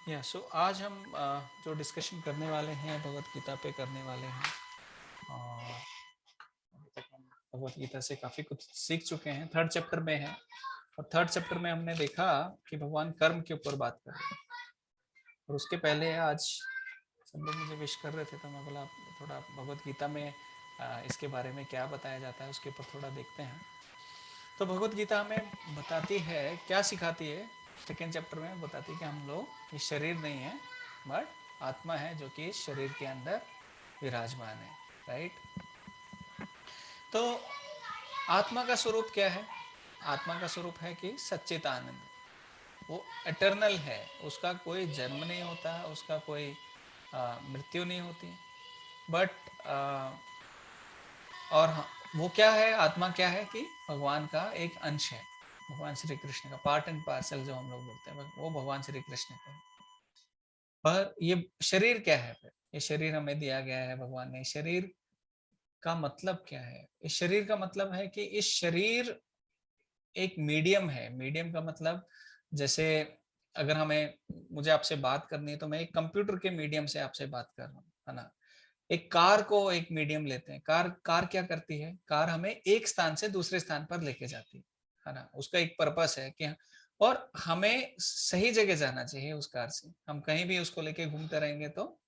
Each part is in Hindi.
या सो आज हम जो डिस्कशन करने वाले हैं भगवत गीता पे करने वाले हैं। और अभी तक हम भगवत गीता से काफ़ी कुछ सीख चुके हैं, थर्ड चैप्टर में है। और थर्ड चैप्टर में हमने देखा कि भगवान कर्म के ऊपर बात कर रहे हैं। और उसके पहले आज सब लोग मुझे विश कर रहे थे, तो मैं बोला थोड़ा भगवत गीता में इसके बारे में क्या बताया जाता है उसके ऊपर थोड़ा देखते हैं। तो भगवत गीता हमें बताती है, क्या सिखाती है। सेकेंड चैप्टर में बताती है कि हम लोग ये शरीर नहीं है, बट आत्मा है जो कि इस शरीर के अंदर विराजमान है। राइट। तो आत्मा का स्वरूप क्या है? आत्मा का स्वरूप है कि सच्चित आनंद। वो एटर्नल है, उसका कोई जन्म नहीं होता, उसका कोई मृत्यु नहीं होती। बट और वो क्या है, आत्मा क्या है कि भगवान का एक अंश है, भगवान श्री कृष्ण का पार्ट एंड पार्सल जो हम लोग बोलते हैं, वो भगवान श्री कृष्ण का है। पर ये शरीर क्या है? फिर ये शरीर हमें दिया गया है भगवान ने। शरीर का मतलब क्या है? इस शरीर का मतलब है कि इस शरीर एक मीडियम है। मीडियम का मतलब, जैसे अगर हमें मुझे आपसे बात करनी है तो मैं एक कंप्यूटर के मीडियम से आपसे बात कर रहा हूँ, है ना। एक कार को एक मीडियम लेते हैं। कार कार क्या करती है? कार हमें एक स्थान से दूसरे स्थान पर लेके जाती है ना। उसका एक पर्पस है कि, और हमें सही जगह जाना चाहिए उस कार से। हम कहीं भी उसको लेके घूमते रहेंगे तो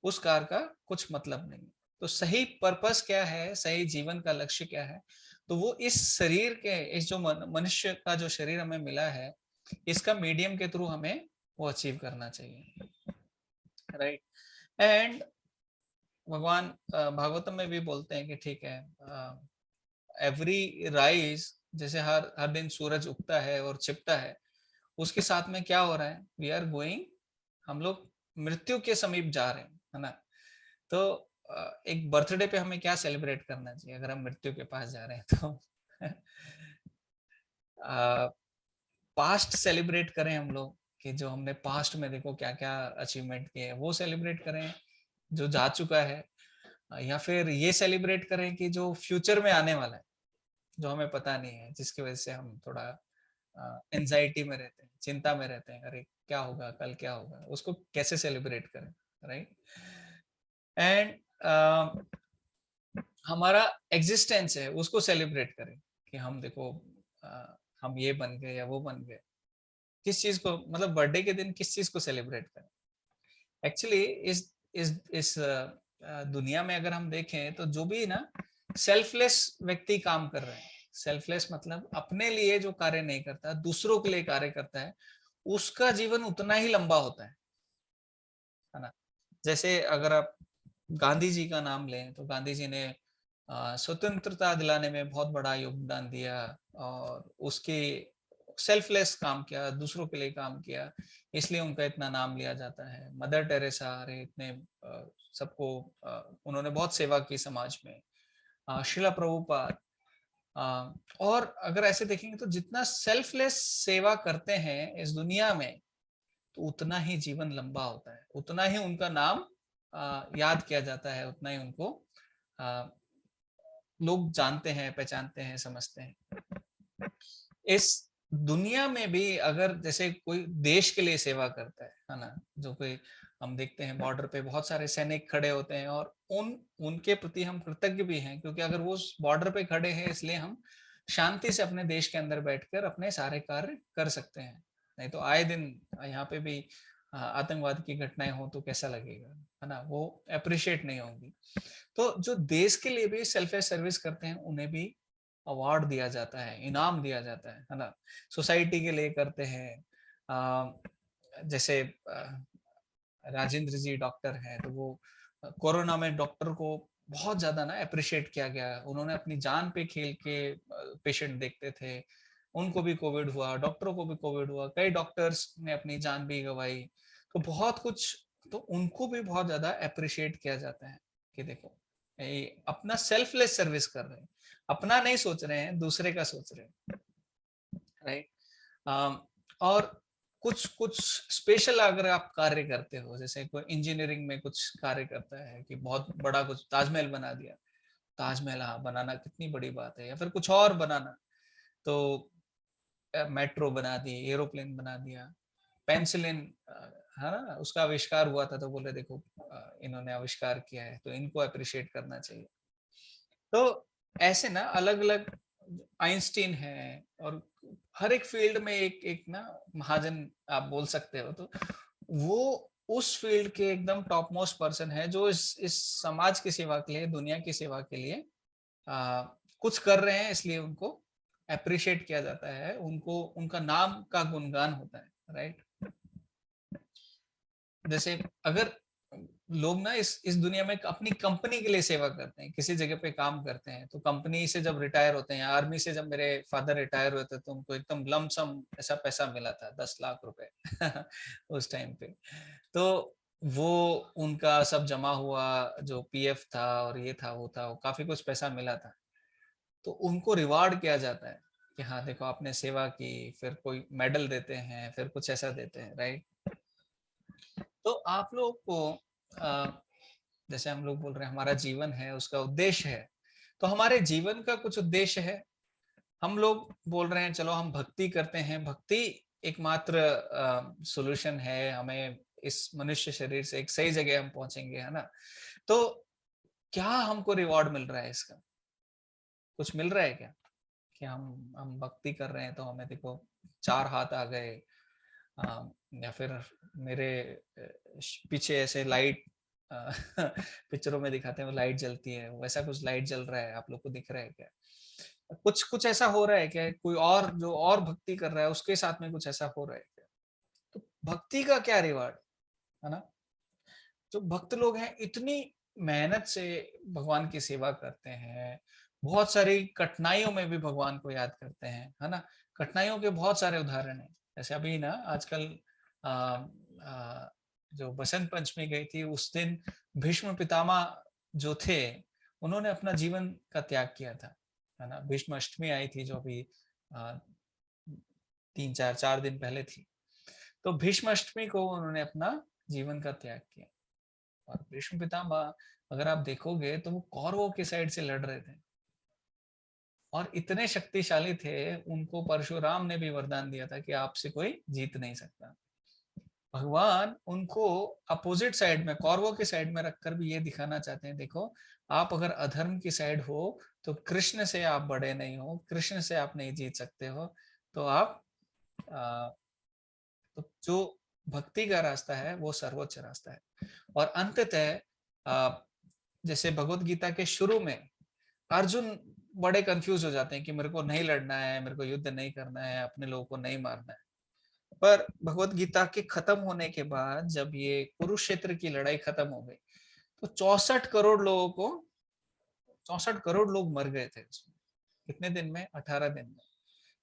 उस कार का कुछ मतलब नहीं। तो सही पर्पस क्या है, सही जीवन का लक्ष्य क्या है? तो वो इस शरीर के, इस जो मनुष्य का जो शरीर हमें मिला है, इसका मीडियम के थ्रू हमें वो अचीव करना चाहिए। राइट। एंड भगवान भागवतम में भी बोलते हैं कि ठीक है, एवरी राइज, जैसे हर हर दिन सूरज उगता है और छिपता है, उसके साथ में क्या हो रहा है? वी आर गोइंग, हम लोग मृत्यु के समीप जा रहे हैं, है ना। तो एक बर्थडे पे हमें क्या सेलिब्रेट करना चाहिए अगर हम मृत्यु के पास जा रहे हैं तो पास्ट सेलिब्रेट करें हम लोग, कि जो हमने पास्ट में देखो क्या क्या अचीवमेंट किए वो सेलिब्रेट करें, जो जा चुका है। या फिर ये सेलिब्रेट करें कि जो फ्यूचर में आने वाला है, जो हमें पता नहीं है, जिसकी वजह से हम थोड़ा एंजाइटी में रहते हैं, चिंता में रहते हैं, अरे क्या होगा, कल क्या होगा, उसको कैसे सेलिब्रेट करें। राइट। एंड हमारा एग्जिस्टेंस है उसको सेलिब्रेट करें, कि हम देखो हम ये बन गए या वो बन गए। किस चीज को, मतलब बर्थडे के दिन किस चीज को सेलिब्रेट करें? एक्चुअली इस दुनिया में अगर हम देखें तो जो भी ना सेल्फलेस व्यक्ति काम कर रहे हैं, सेल्फलेस मतलब अपने लिए जो कार्य नहीं करता, दूसरों के लिए कार्य करता है, उसका जीवन उतना ही लंबा होता है ना। जैसे अगर आप गांधी जी का नाम लें तो गांधी जी ने स्वतंत्रता दिलाने में बहुत बड़ा योगदान दिया, और उसके सेल्फलेस काम किया, दूसरों के लिए काम किया, इसलिए उनका इतना नाम लिया जाता है। मदर टेरेसा, अरे इतने सबको उन्होंने बहुत सेवा की समाज में। शिला प्रभुपाद। और अगर ऐसे देखेंगे तो जितना सेल्फलेस सेवा करते हैं इस दुनिया में, तो उतना ही जीवन लंबा होता है, उतना ही उनका नाम याद किया जाता है, उतना ही उनको लोग जानते हैं, पहचानते हैं, समझते हैं। इस दुनिया में भी अगर जैसे कोई देश के लिए सेवा करता है ना, जो कोई हम देखते हैं बॉर्डर पे बहुत सारे सैनिक खड़े होते हैं, और उनके प्रति हम कृतज्ञ भी हैं, क्योंकि अगर वो बॉर्डर पे खड़े हैं इसलिए हम शांति से अपने देश के अंदर बैठकर अपने सारे कार्य कर सकते हैं। नहीं तो आए दिन यहाँ पे भी आतंकवाद की घटनाएं हो तो कैसा लगेगा, है ना, वो अप्रिशिएट नहीं होंगी। तो जो देश के लिए भी सेल्फलेस सर्विस करते हैं उन्हें भी अवार्ड दिया जाता है, इनाम दिया जाता है ना। सोसाइटी के लिए करते हैं, जैसे राजेंद्र जी डॉक्टर हैं, तो वो कोरोना में डॉक्टर को बहुत ज्यादा ना अप्रिशिएट किया गया। उन्होंने अपनी जान पे खेल के पेशेंट देखते थे। उनको भी कोविड हुआ, डॉक्टरों को भी कोविड हुआ, कई डॉक्टर्स ने अपनी जान भी गंवाई। तो बहुत कुछ, तो उनको भी बहुत ज्यादा अप्रिशिएट किया जाता है कि देखो अपना सेल्फलेस सर्विस कर रहे हैं, अपना नहीं सोच रहे हैं, दूसरे का सोच रहे हैं। राइट। और कुछ कुछ स्पेशल अगर आप कार्य करते हो, जैसे कोई इंजीनियरिंग में कुछ कार्य करता है कि बहुत बड़ा कुछ ताजमहल बना दिया, ताजमहल बनाना कितनी बड़ी बात है, या फिर कुछ और बनाना, तो मेट्रो बना दी, एरोप्लेन बना दिया, पेनिसिलिन है ना, उसका आविष्कार हुआ था, तो बोले देखो इन्होंने आविष्कार किया है, तो इनको अप्रिशिएट करना चाहिए। तो ऐसे ना अलग अलग, आइंस्टीन है, और हर एक फील्ड में एक एक ना महाजन आप बोल सकते हो, तो वो उस फील्ड के एकदम टॉप मोस्ट पर्सन है, जो इस समाज की सेवा के लिए, दुनिया की सेवा के लिए आ, कुछ कर रहे हैं, इसलिए उनको अप्रिशिएट किया जाता है, उनको उनका नाम का गुणगान होता है, राइट। जैसे अगर लोग ना इस दुनिया में अपनी कंपनी के लिए सेवा करते हैं, किसी जगह पे काम करते हैं, तो कंपनी से जब रिटायर होते हैं, आर्मी से जब मेरे फादर रिटायर हुए थे, तो उनको एकदम लमसम ऐसा पैसा मिला था, 10 लाख रुपए उस टाइम पे। तो वो उनका सब जमा हुआ, जो पीएफ था और ये था वो था, वो काफी कुछ पैसा मिला था, तो उनको रिवार्ड किया जाता है कि हाँ देखो आपने सेवा की, फिर कोई मेडल देते हैं, फिर कुछ ऐसा देते हैं, राइट। तो आप लोग को जैसे हम लोग बोल रहे हैं हमारा जीवन है, उसका उद्देश्य है, तो हमारे जीवन का कुछ उद्देश्य है। हम लोग बोल रहे हैं चलो हम भक्ति करते हैं, भक्ति एकमात्र सॉल्यूशन है, हमें इस मनुष्य शरीर से एक सही जगह हम पहुंचेंगे, है ना। तो क्या हमको रिवॉर्ड मिल रहा है इसका, कुछ मिल रहा है क्या, कि हम भक्ति कर रहे हैं तो हमें देखो 4 हाथ आ गए, या फिर मेरे पीछे ऐसे लाइट, पिक्चरों में दिखाते हैं वो लाइट जलती है, वैसा कुछ लाइट जल रहा है, आप लोग को दिख रहा है क्या, कुछ कुछ ऐसा हो रहा है क्या, कोई और जो और भक्ति कर रहा है उसके साथ में कुछ ऐसा हो रहा है क्या। तो भक्ति का क्या रिवार्ड है ना। जो भक्त लोग हैं इतनी मेहनत से भगवान की सेवा करते हैं, बहुत सारी कठिनाइयों में भी भगवान को याद करते हैं, है ना। कठिनाइयों के बहुत सारे उदाहरण हैं, जैसे अभी ना आजकल आ, आ, जो बसंत पंचमी गई थी उस दिन भीष्म पितामह जो थे, उन्होंने अपना जीवन का त्याग किया था, है ना। भीष्म अष्टमी आई थी जो अभी 3 4 4 दिन पहले थी, तो भीष्म अष्टमी को उन्होंने अपना जीवन का त्याग किया। और भीष्म पितामह अगर आप देखोगे तो वो कौरवों के साइड से लड़ रहे थे, और इतने शक्तिशाली थे, उनको परशुराम ने भी वरदान दिया था कि आपसे कोई जीत नहीं सकता। भगवान उनको अपोजिट साइड में, कौरवों के साइड में रखकर भी ये दिखाना चाहते हैं, देखो आप अगर अधर्म की साइड हो तो कृष्ण से आप बड़े नहीं हो, कृष्ण से आप नहीं जीत सकते हो। तो आप आ, तो जो भक्ति का रास्ता है वो सर्वोच्च रास्ता है। और अंततः जैसे भगवत गीता के शुरू में अर्जुन बड़े कंफ्यूज हो जाते हैं कि मेरे को नहीं लड़ना है, मेरे को युद्ध नहीं करना है, अपने लोगों को नहीं मारना है। पर भगवत गीता के खत्म होने के बाद जब ये कुरुक्षेत्र की लड़ाई खत्म हो गई, तो 64 करोड़ लोगों को, 64 करोड़ लोग मर गए थे उसमें। कितने दिन में, 18 दिन में।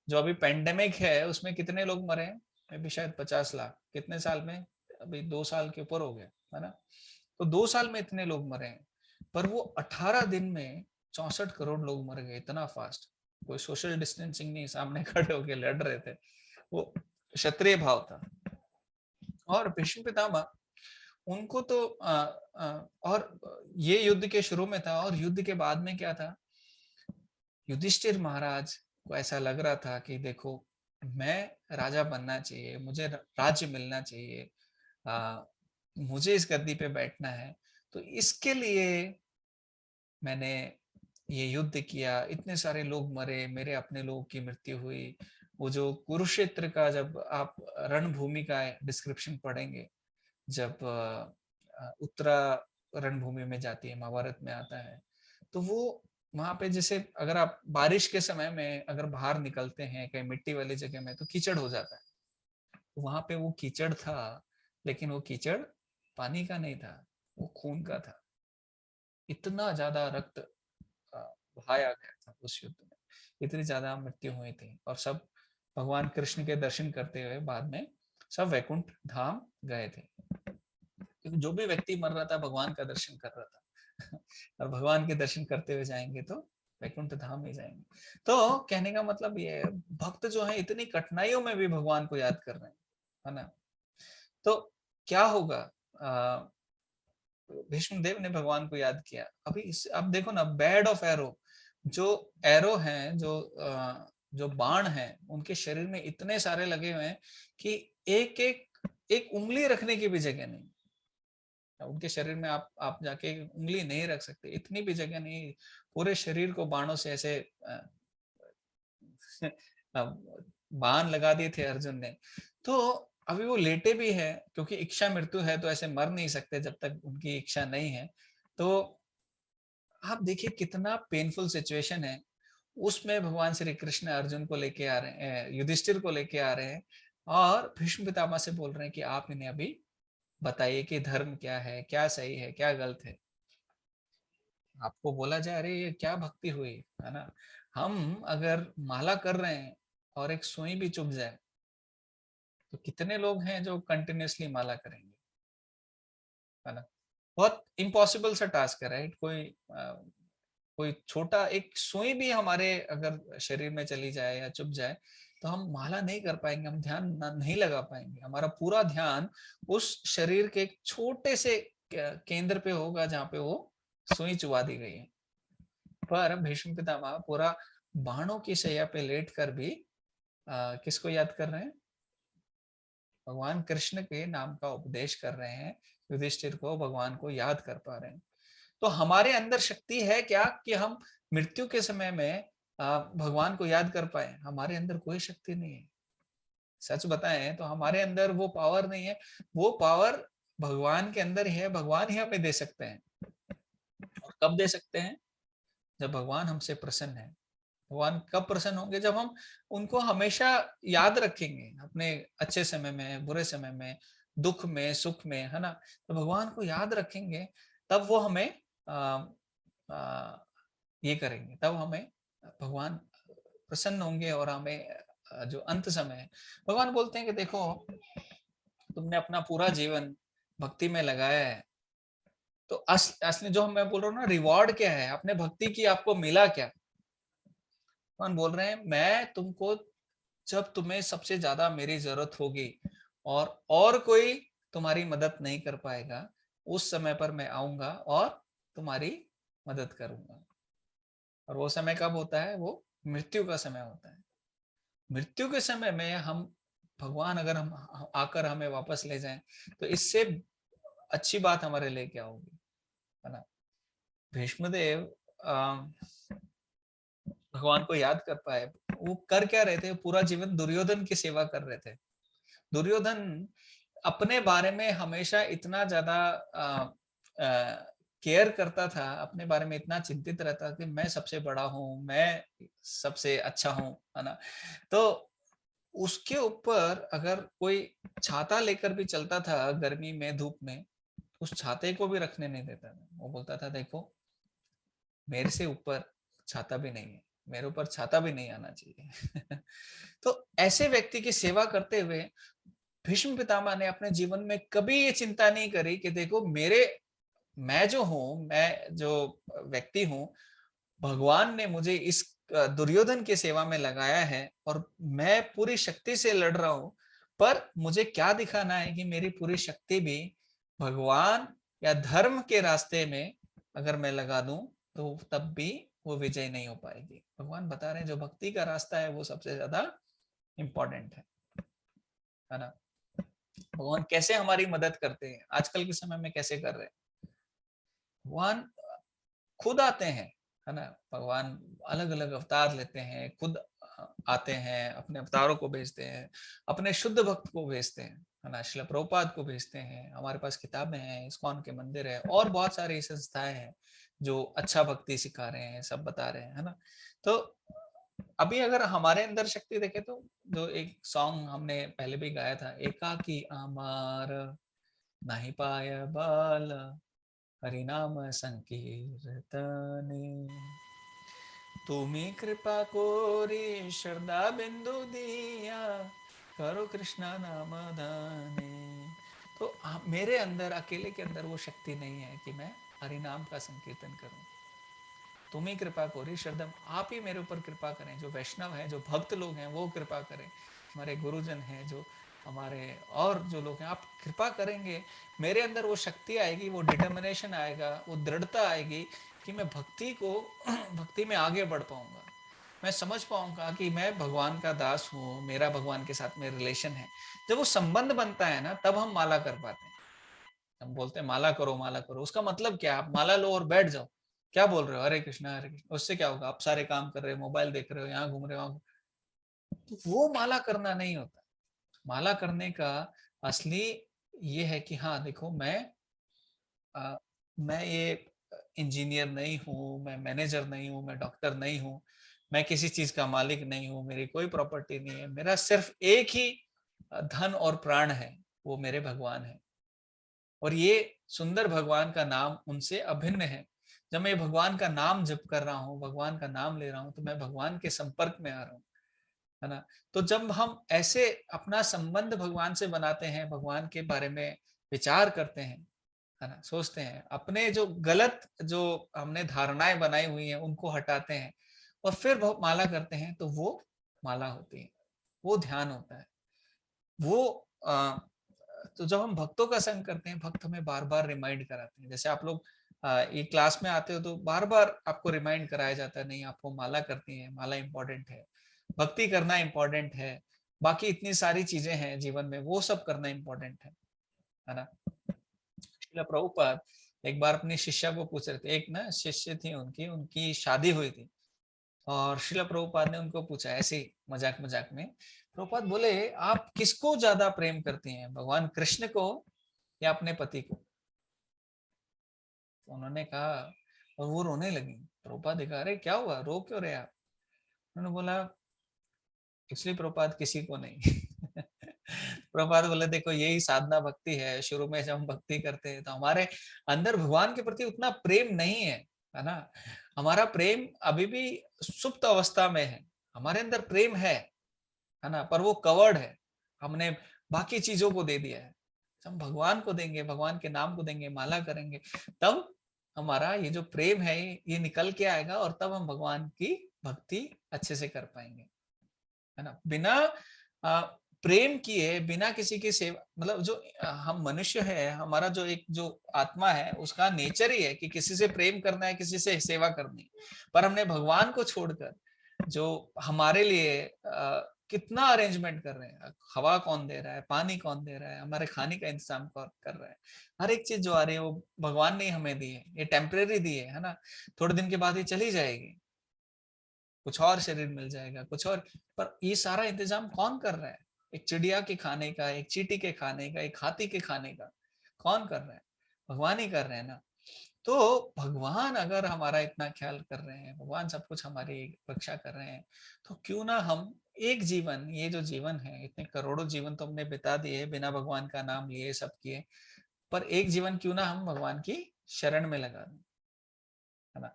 जो अभी पेंडेमिक है उसमें कितने लोग मरे हैं, अभी शायद 50 लाख, कितने साल में, अभी 2 साल के ऊपर हो गया, है ना। तो 2 साल में इतने लोग मरे हैं, पर वो 18 दिन में 64 करोड़ लोग मर गए, इतना फास्ट। कोई सोशल डिस्टेंसिंग नहीं, सामने खड़े होके लड़ रहे थे, वो क्षत्रिय भाव था। और भीष्म पितामह उनको तो और ये युद्ध के शुरू में था, और युद्ध के बाद में क्या था, युधिष्ठिर महाराज को ऐसा लग रहा था कि देखो मैं राजा बनना चाहिए, मुझे राज्य मिलना चाहिए, मुझे इस गद्दी पे बैठना है, तो इसके लिए मैंने ये युद्ध किया, इतने सारे लोग मरे, मेरे अपने लोगों की मृत्यु हुई। वो जो कुरुक्षेत्र का जब आप रणभूमि का डिस्क्रिप्शन पढ़ेंगे, जब उत्तरा रणभूमि में जाती है, महाभारत में आता है, तो वो वहां पे जैसे अगर आप बारिश के समय में अगर बाहर निकलते हैं कहीं मिट्टी वाली जगह में तो कीचड़ हो जाता है, तो वहां पे वो कीचड़ था, लेकिन वो कीचड़ पानी का नहीं था, वो खून का था। इतना ज्यादा रक्त बहाया गया था उस युद्ध में, इतनी ज्यादा मृत्यु हुई थी, और सब भगवान कृष्ण के दर्शन करते हुए बाद में सब वैकुंठ धाम गए थे, क्योंकि जो भी व्यक्ति मर रहा था भगवान का दर्शन कर रहा था और भगवान के दर्शन करते हुए जाएंगे तो वैकुंठ धाम ही जाएंगे। तो कहने का मतलब ये है, भक्त जो है इतनी कठिनाइयों में भी भगवान को याद कर रहे हैं, है ना। तो क्या होगा, भीष्म देव ने भगवान को याद किया। अभी अब देखो ना, बैड ऑफ एरो, जो एरो हैं, जो बाण हैं, उनके शरीर में इतने सारे लगे हुए हैं कि एक एक एक उंगली रखने की भी जगह नहीं। उनके शरीर में आप जाके उंगली नहीं रख सकते, इतनी भी जगह नहीं। पूरे शरीर को बाणों से ऐसे बाण लगा दिए थे अर्जुन ने। तो अभी वो लेटे भी है, क्योंकि इच्छा मृत्यु है, तो ऐसे मर नहीं सकते जब तक उनकी इच्छा नहीं है। तो आप देखिए कितना पेनफुल सिचुएशन है। उसमें भगवान श्री कृष्ण अर्जुन को लेके आ रहे हैं, युधिष्ठिर को लेके आ रहे हैं, और भीष्म पितामह से बोल रहे हैं कि आप इन्हें अभी बताइए कि धर्म क्या है, क्या सही है, क्या गलत है। आपको बोला जाए अरे ये क्या भक्ति हुई, है ना। हम अगर माला कर रहे हैं और एक सुई भी चुभ जाए, तो कितने लोग हैं जो कंटिन्यूअसली माला करेंगे, है ना। बहुत इम्पॉसिबल सा टास्क है, राइट। कोई छोटा एक सुई भी हमारे अगर शरीर में चली जाए या चुभ जाए, तो हम माला नहीं कर पाएंगे, हम ध्यान नहीं लगा पाएंगे। हमारा पूरा ध्यान उस शरीर के एक छोटे से केंद्र पे होगा जहाँ पे वो सुई चुबा दी गई है। पर भीष्म पितामह पूरा बाणों की शैया पे लेट कर भी किसको याद कर रहे हैं? भगवान कृष्ण के नाम का उपदेश कर रहे हैं। युधिष्ठिर को भगवान को याद कर पा रहे हैं। तो हमारे अंदर शक्ति है क्या कि हम मृत्यु के समय में भगवान को याद कर पाए? हमारे अंदर कोई शक्ति नहीं है। सच बताएं तो हमारे अंदर वो पावर नहीं है। वो पावर भगवान के अंदर ही है, भगवान ही हमें दे सकते हैं। और कब दे सकते हैं? जब भगवान हमसे प्रसन्न है। भगवान कब प्रसन्न होंगे? जब हम उनको हमेशा याद रखेंगे, अपने अच्छे समय में, बुरे समय में, दुख में, सुख में, है ना। तो भगवान को याद रखेंगे, तब वो हमें आ, आ, ये करेंगे, तब हमें भगवान प्रसन्न होंगे। और हमें जो अंत समय है, भगवान बोलते हैं कि देखो, तुमने अपना पूरा जीवन भक्ति में लगाया है, तो असली जो मैं बोल रहा हूँ ना, रिवॉर्ड क्या है, अपने भक्ति की आपको मिला क्या? भगवान बोल रहे हैं, मैं तुमको जब तुम्हें सबसे ज्यादा मेरी जरूरत होगी और कोई तुम्हारी मदद नहीं कर पाएगा, उस समय पर मैं आऊंगा और तुम्हारी मदद करूंगा। और वो समय कब होता है? वो मृत्यु का समय होता है। मृत्यु के समय में हम, भगवान अगर हम आकर हमें वापस ले जाएं, तो इससे अच्छी बात हमारे लिए क्या होगी, है ना। भीष्मदेव भगवान को याद कर पाए। वो कर क्या रहे थे? पूरा जीवन दुर्योधन की सेवा कर रहे थे। दुर्योधन अपने बारे में हमेशा इतना ज्यादा केयर करता था, अपने बारे में इतना चिंतित रहता कि मैं सबसे बड़ा हूँ, मैं सबसे अच्छा हूँ, है ना। तो उसके ऊपर अगर कोई छाता लेकर भी चलता था गर्मी में, धूप में, उस छाते को भी रखने नहीं देता था। वो बोलता था देखो, मेरे से ऊपर छाता भी नहीं है, मेरे ऊपर छाता भी नहीं आना चाहिए। तो ऐसे व्यक्ति की सेवा करते हुए भीष्म पितामह ने अपने जीवन में कभी ये चिंता नहीं करी कि देखो, मैं जो हूँ, मैं जो व्यक्ति हूँ, भगवान ने मुझे इस दुर्योधन की सेवा में लगाया है, और मैं पूरी शक्ति से लड़ रहा हूँ। पर मुझे क्या दिखाना है कि मेरी पूरी शक्ति भी भगवान या धर्म के रास्ते में अगर मैं लगा दूं, तो तब भी वो विजय नहीं हो पाएगी। भगवान बता रहे हैं जो भक्ति का रास्ता है वो सबसे ज्यादा इम्पोर्टेंट है ना। भगवान कैसे हमारी मदद करते हैं, आजकल के समय में कैसे कर रहे हैं? भगवान खुद आते हैं, है ना। भगवान अलग अलग अवतार लेते हैं, खुद आते हैं, अपने अवतारों को भेजते हैं, अपने शुद्ध भक्त को भेजते हैं, है ना। श्रील प्रभुपाद को भेजते हैं। हमारे पास किताबें हैं, इस्कॉन के मंदिर है, और बहुत सारी संस्थाएं हैं जो अच्छा भक्ति सिखा रहे हैं, सब बता रहे हैं, है ना। तो अभी अगर हमारे अंदर शक्ति देखे, तो जो एक सॉन्ग हमने पहले भी गाया था, एकाकी अमर नहीं पाया बाल हरिनाम संकीर्तने, तुम्ही कृपा कोरी श्रद्धा बिंदु दिया, करो कृष्णा नाम दाने। तो मेरे अंदर, अकेले के अंदर वो शक्ति नहीं है कि मैं हरिनाम का संकीर्तन करूं। तुम्ही कृपा कोरी श्रद्धा, आप ही मेरे ऊपर कृपा करें। जो वैष्णव है, जो भक्त लोग हैं, वो कृपा करें। हमारे गुरुजन हैं जो हमारे और जो लोग हैं, आप कृपा करेंगे, मेरे अंदर वो शक्ति आएगी, वो डिटर्मिनेशन आएगा, वो दृढ़ता आएगी कि मैं भक्ति को भक्ति में आगे बढ़ पाऊंगा। मैं समझ पाऊंगा कि मैं भगवान का दास हूँ, मेरा भगवान के साथ में रिलेशन है। जब वो संबंध बनता है ना, तब हम माला कर पाते हैं। हम बोलते हैं माला करो, माला करो, उसका मतलब क्या? आप माला लो और बैठ जाओ। क्या बोल रहे हो? हरे कृष्णा हरे कृष्णा। उससे क्या होगा? आप सारे काम कर रहे हो, मोबाइल देख रहे हो, यहाँ घूम रहे हो। तो वो माला करना नहीं होता। माला करने का असली ये है कि हाँ देखो, मैं ये इंजीनियर नहीं हूँ, मैं मैनेजर नहीं हूँ, मैं डॉक्टर नहीं हूँ, मैं किसी चीज का मालिक नहीं हूँ, मेरी कोई प्रॉपर्टी नहीं है, मेरा सिर्फ एक ही धन और प्राण है, वो मेरे भगवान है। और ये सुंदर भगवान का नाम उनसे अभिन्न है। जब मैं भगवान का नाम जप कर रहा हूँ, भगवान का नाम ले रहा हूँ, तो मैं भगवान के संपर्क में आ रहा हूँ, है ना। तो जब हम ऐसे अपना संबंध भगवान से बनाते हैं, भगवान के बारे में विचार करते हैं, है ना, सोचते हैं, अपने जो गलत जो हमने धारणाएं बनाई हुई हैं उनको हटाते हैं, और फिर माला करते हैं, तो वो माला होती है, वो ध्यान होता है। वो तो जब हम भक्तों का संग करते हैं, भक्त हमें बार बार रिमाइंड कराते हैं। जैसे आप लोग ये क्लास में आते हो तो बार बार आपको रिमाइंड कराया जाता है, नहीं आपको माला करनी है, माला इंपॉर्टेंट है, भक्ति करना इंपॉर्टेंट है, बाकी इतनी सारी चीजें हैं जीवन में, वो सब करना इंपॉर्टेंट है ना। श्रील प्रभुपाद एक बार अपनी शिष्या को पूछ रहे थे, एक ना शिष्य थी उनकी उनकी शादी हुई थी, और श्रील प्रभुपाद ने उनको पूछा ऐसे मजाक मजाक में, प्रभुपाद बोले आप किसको ज्यादा प्रेम करती हैं, भगवान कृष्ण को या अपने पति को? तो उन्होंने कहा, और वो रोने लगी। प्रभुपाद ने कहा, अरे क्या हुआ, रो क्यों रहे आप? उन्होंने बोला, एक्चुअली प्रभुपाद किसी को नहीं। प्रभुपाद बोले, देखो यही साधना भक्ति है। शुरू में जब हम भक्ति करते हैं तो हमारे अंदर भगवान के प्रति उतना प्रेम नहीं है ना। हमारा प्रेम अभी भी सुप्त अवस्था में है। हमारे अंदर प्रेम है ना, पर वो कवर्ड है, हमने बाकी चीजों को दे दिया है। हम भगवान को देंगे, भगवान के नाम को देंगे, माला करेंगे, तब हमारा ये जो प्रेम है ये निकल के आएगा, और तब हम भगवान की भक्ति अच्छे से कर पाएंगे, है ना। बिना प्रेम किए, बिना किसी की सेवा, मतलब जो हम मनुष्य है, हमारा जो एक जो आत्मा है, उसका नेचर ही है कि किसी से प्रेम करना है, किसी से सेवा करनी है। पर हमने भगवान को छोड़कर जो हमारे लिए कितना अरेंजमेंट कर रहे हैं, हवा कौन दे रहा है, पानी कौन दे रहा है, हमारे खाने का इंतजाम कौन कर रहा है, हर एक चीज जो आ रही है वो भगवान ने हमें दी है। ये टेम्परेरी दी है ना, थोड़े दिन के बाद ये चली जाएगी, कुछ और शरीर मिल जाएगा, कुछ और। पर ये सारा इंतजाम कौन कर रहा है? एक चिड़िया के खाने का, एक चींटी के खाने का, एक हाथी के खाने का कौन कर रहा है? भगवान ही कर रहे हैं ना। तो भगवान अगर हमारा इतना ख्याल कर रहे हैं, भगवान सब कुछ हमारी रक्षा कर रहे हैं, तो क्यों ना हम एक जीवन, ये जो जीवन है, इतने करोड़ों जीवन तो हमने बिता दिए बिना भगवान का नाम लिए, सब किए, पर एक जीवन क्यों ना हम भगवान की शरण में लगा दें, है ना।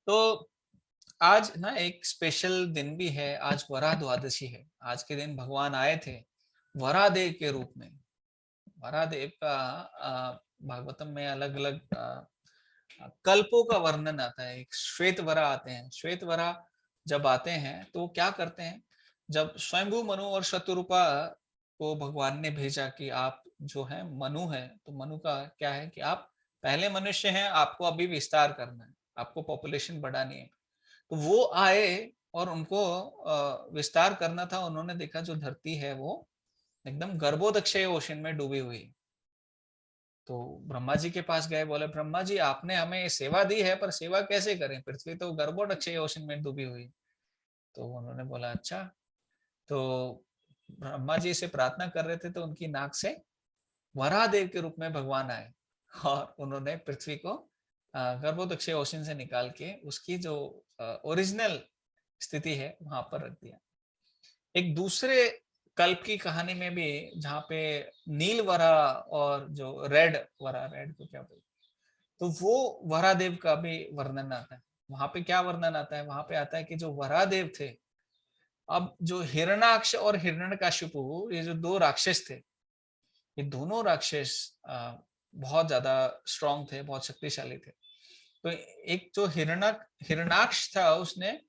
तो आज ना एक स्पेशल दिन भी है, आज वराह द्वादशी है। आज के दिन भगवान आए थे वरादेव के रूप में। वरादेव का भागवतम में अलग अलग कल्पों का वर्णन आता है। एक श्वेत वरा आते हैं, श्वेत वरा जब आते हैं तो वो क्या करते हैं, जब स्वयंभू मनु और शतरूपा को भगवान ने भेजा कि आप जो है मनु है, तो मनु का क्या है कि आप पहले मनुष्य हैं, आपको अभी विस्तार करना है, आपको पॉपुलेशन बढ़ानी है। तो वो आए और उनको विस्तार करना था। उन्होंने देखा जो धरती है वो एकदम गर्भोदक्षय ओशन में डूबी हुई। तो ब्रह्मा जी के पास गए, बोले ब्रह्मा जी आपने हमें सेवा दी है, पर सेवा कैसे करें, पृथ्वी तो गर्भोदक्षय ओशन में डूबी हुई। तो उन्होंने बोला अच्छा। तो ब्रह्मा जी से प्रार्थना कर रहे थे, तो उनकी नाक से वरादेव के रूप में भगवान आए, और उन्होंने पृथ्वी को गर्भोदक्षय ओशन से निकाल के उसकी जो ओरिजिनल स्थिति है वहां पर रख दिया। एक दूसरे कल्प की कहानी में भी, जहाँ पे नील वरा और जो रेड वरा, रेड को क्या बोलते, तो वो वरादेव का भी वर्णन आता है। वहां पे क्या वर्णन आता है, वहां पे आता है कि जो वरादेव थे, अब जो हिरणाक्ष और हिरण्यकशिपु, ये जो दो राक्षस थे, ये दोनों राक्षस बहुत ज्यादा स्ट्रॉन्ग थे, बहुत शक्तिशाली थे। तो एक जो हिरणाक्ष था, उसने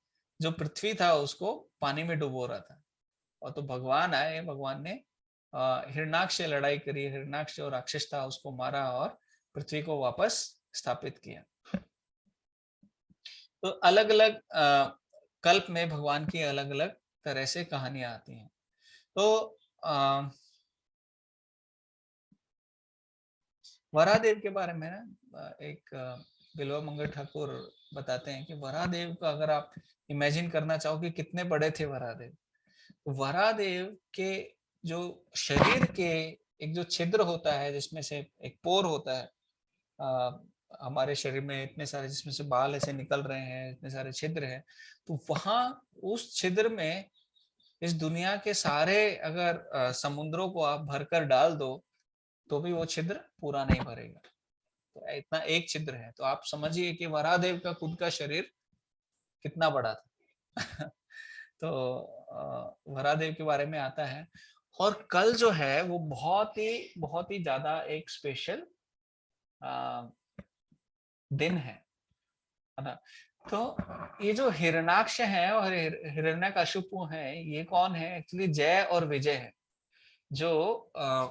जो पृथ्वी था उसको पानी में डुबो रहा था। और तो भगवान आए, भगवान ने हिरण्याक्ष से लड़ाई करी, हिरण्याक्ष जो राक्षस था उसको मारा और पृथ्वी को वापस स्थापित किया। तो अलग अलग कल्प में भगवान की अलग अलग तरह से कहानियां आती हैं। तो वरादेव के बारे में ना एक बिल्वा मंगल ठाकुर बताते हैं कि वरादेव का अगर आप इमेजिन करना चाहो कि कितने बड़े थे वरादेव, तो वरादेव के जो शरीर के एक जो छिद्र होता है जिसमें से एक पोर होता है, हमारे शरीर में इतने सारे जिसमें से बाल ऐसे निकल रहे हैं, इतने सारे छिद्र हैं, तो वहां उस छिद्र में इस दुनिया के सारे अगर समुद्रों को आप भरकर डाल दो तो भी वो छिद्र पूरा नहीं भरेगा। तो इतना एक छिद्र है, तो आप समझिए कि वरादेव का खुद का शरीर कितना बड़ा था। तो वरादेव के बारे में आता है। और कल जो है वो बहुत ही ज्यादा एक स्पेशल दिन है ना। तो ये जो हिरण्याक्ष है और हिरण्यकशिपु है, ये कौन है? एक्चुअली जय और विजय है, जो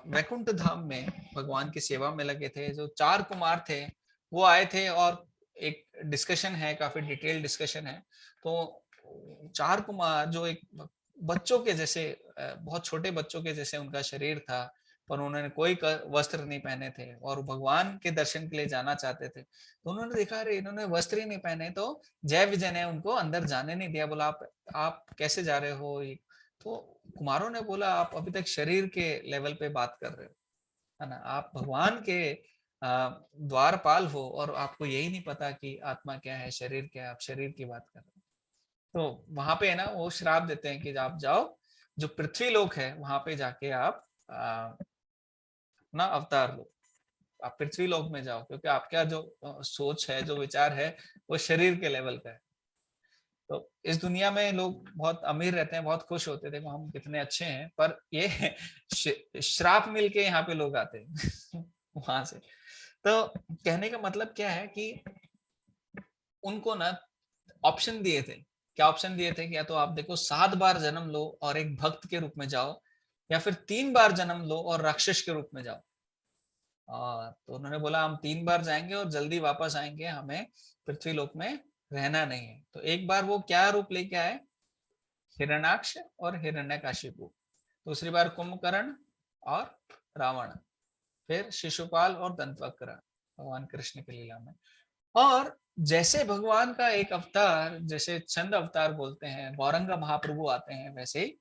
वैकुंठ धाम में भगवान की सेवा में लगे थे। जो 4 कुमार थे वो आए थे और एक डिस्कशन है, काफी डिटेल डिस्कशन है। तो 4 कुमार जो एक बच्चों के जैसे, बहुत छोटे बच्चों के जैसे उनका शरीर था, पर उन्होंने कोई वस्त्र नहीं पहने थे और भगवान के दर्शन के लिए जाना चाहते थे। तो उन्होंने देखा अरे इन्होंने वस्त्र ही नहीं पहने, तो जय विजय ने उनको अंदर जाने नहीं दिया। बोला आप कैसे जा रहे हो? तो कुमारों ने बोला आप अभी तक शरीर के लेवल पे बात कर रहे हो, है ना। आप भगवान के द्वारपाल हो और आपको यही नहीं पता कि आत्मा क्या है, शरीर क्या है, आप शरीर की बात कर रहे हो। तो वहां पे है ना वो श्राप देते हैं कि आप जाओ, जो पृथ्वी लोक है वहां पे जाके आप अपना अवतार लो, आप पृथ्वी लोक में जाओ, क्योंकि आपका जो सोच है, जो विचार है, वो शरीर के लेवल का है। तो इस दुनिया में लोग बहुत अमीर रहते हैं, बहुत खुश होते थे, हम कितने अच्छे हैं, पर ये श्राप मिलके यहाँ पे लोग आते हैं वहां से। तो कहने का मतलब क्या है कि उनको ना ऑप्शन दिए थे। क्या ऑप्शन दिए थे? क्या तो आप देखो 7 बार जन्म लो और एक भक्त के रूप में जाओ, या फिर 3 बार जन्म लो और राक्षस के रूप में जाओ। तो उन्होंने बोला हम 3 बार जाएंगे और जल्दी वापस आएंगे, हमें पृथ्वी लोक में रहना नहीं है। तो एक बार वो क्या रूप लेके आए? हिरण्याक्ष और हिरण्यकशिपु। दूसरी बार कुंभकर्ण और रावण। फिर शिशुपाल और दंतवक्र, भगवान कृष्ण की लीला में। और जैसे भगवान का एक अवतार, जैसे चंद अवतार बोलते हैं, गौरंग महाप्रभु आते हैं, वैसे ही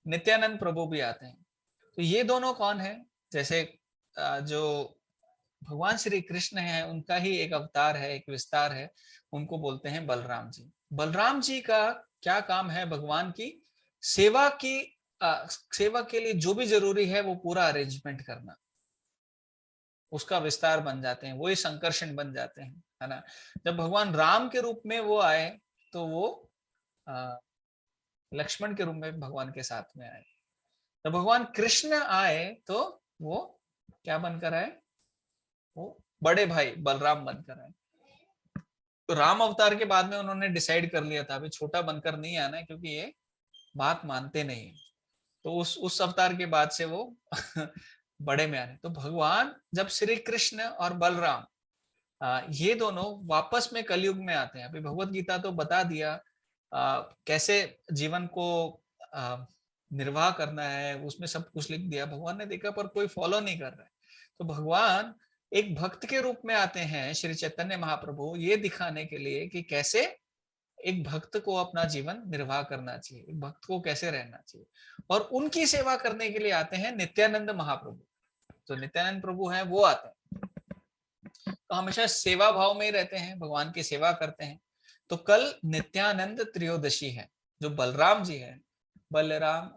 नित्यानंद प्रभु भी आते हैं। तो ये दोनों कौन है? जैसे जो भगवान श्री कृष्ण है उनका ही एक अवतार है, एक विस्तार है, उनको बोलते हैं बलराम जी। बलराम जी का क्या काम है? भगवान की सेवा की सेवा के लिए जो भी जरूरी है वो पूरा अरेंजमेंट करना, उसका विस्तार बन जाते हैं, वही संकर्षण बन जाते हैं, है ना। जब भगवान राम के रूप में वो आए तो वो लक्ष्मण के रूप में भगवान के साथ में आए। जब भगवान कृष्ण आए तो वो क्या बनकर आए? वो बड़े भाई बलराम बनकर आए। तो राम अवतार के बाद में उन्होंने डिसाइड कर लिया था अभी छोटा बनकर नहीं आना है, क्योंकि ये बात मानते नहीं है। तो उस अवतार के बाद से वो बड़े में आने। तो भगवान जब श्री कृष्ण और बलराम ये दोनों वापस में कलयुग में आते हैं। अभी भगवत गीता तो बता दिया कैसे जीवन को निर्वाह करना है, उसमें सब कुछ लिख दिया, भगवान ने देखा पर कोई फॉलो नहीं कर रहा है। तो भगवान एक भक्त के रूप में आते हैं, श्री चैतन्य महाप्रभु, ये दिखाने के लिए कि कैसे एक भक्त को अपना जीवन निर्वाह करना चाहिए, एक भक्त को कैसे रहना चाहिए। और उनकी सेवा करने के लिए आते हैं नित्यानंद महाप्रभु। तो नित्यानंद प्रभु हैं, वो आते हैं तो हमेशा सेवा भाव में ही रहते हैं, भगवान की सेवा करते हैं। तो कल नित्यानंद त्रयोदशी है। जो बलराम जी है, बलराम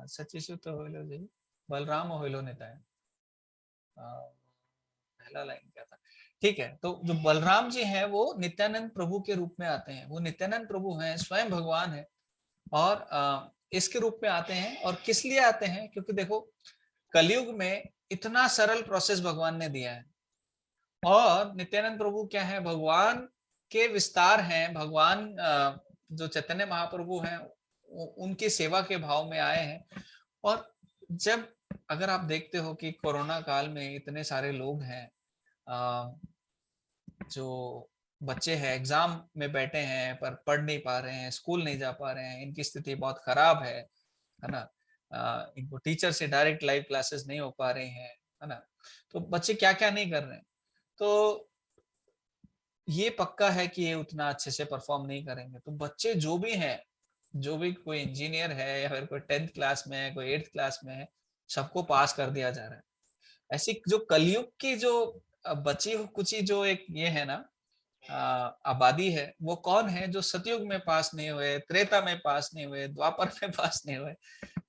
सचिशु तो होइलो जी, बलराम होइलो निताय, पहला लाइन क्या था? ठीक है। तो जो बलराम जी हैं वो नित्यानंद प्रभु के रूप में आते हैं। वो नित्यानंद प्रभु हैं, स्वयं भगवान है, और इसके रूप में आते हैं। और किस लिए आते हैं? क्योंकि देखो कलयुग में इतना सरल प्रोसेस भगवान ने दिया है। और नित्यानंद प्रभु क्या है? भगवान के विस्तार हैं, भगवान जो चैतन्य महाप्रभु हैं उनकी सेवा के भाव में आए हैं। और जब अगर आप देखते हो कि कोरोना काल में इतने सारे लोग हैं, जो बच्चे हैं एग्जाम में बैठे हैं पर पढ़ नहीं पा रहे हैं, स्कूल नहीं जा पा रहे हैं, इनकी स्थिति बहुत खराब है ना। इनको टीचर से डायरेक्ट लाइव क्लासेस नहीं हो पा रहे हैं, है ना। तो बच्चे क्या क्या नहीं कर रहे हैं। तो ये पक्का है कि ये उतना अच्छे से परफॉर्म नहीं करेंगे। तो बच्चे जो भी हैं, जो भी कोई इंजीनियर है या फिर कोई 10th क्लास में है, कोई 8th क्लास में है, सबको पास कर दिया जा रहा है। ऐसी जो कलयुग की जो बची कुची जो एक ये है ना आबादी है, वो कौन है जो सतयुग में पास नहीं हुए, त्रेता में पास नहीं हुए, द्वापर में पास नहीं हुए,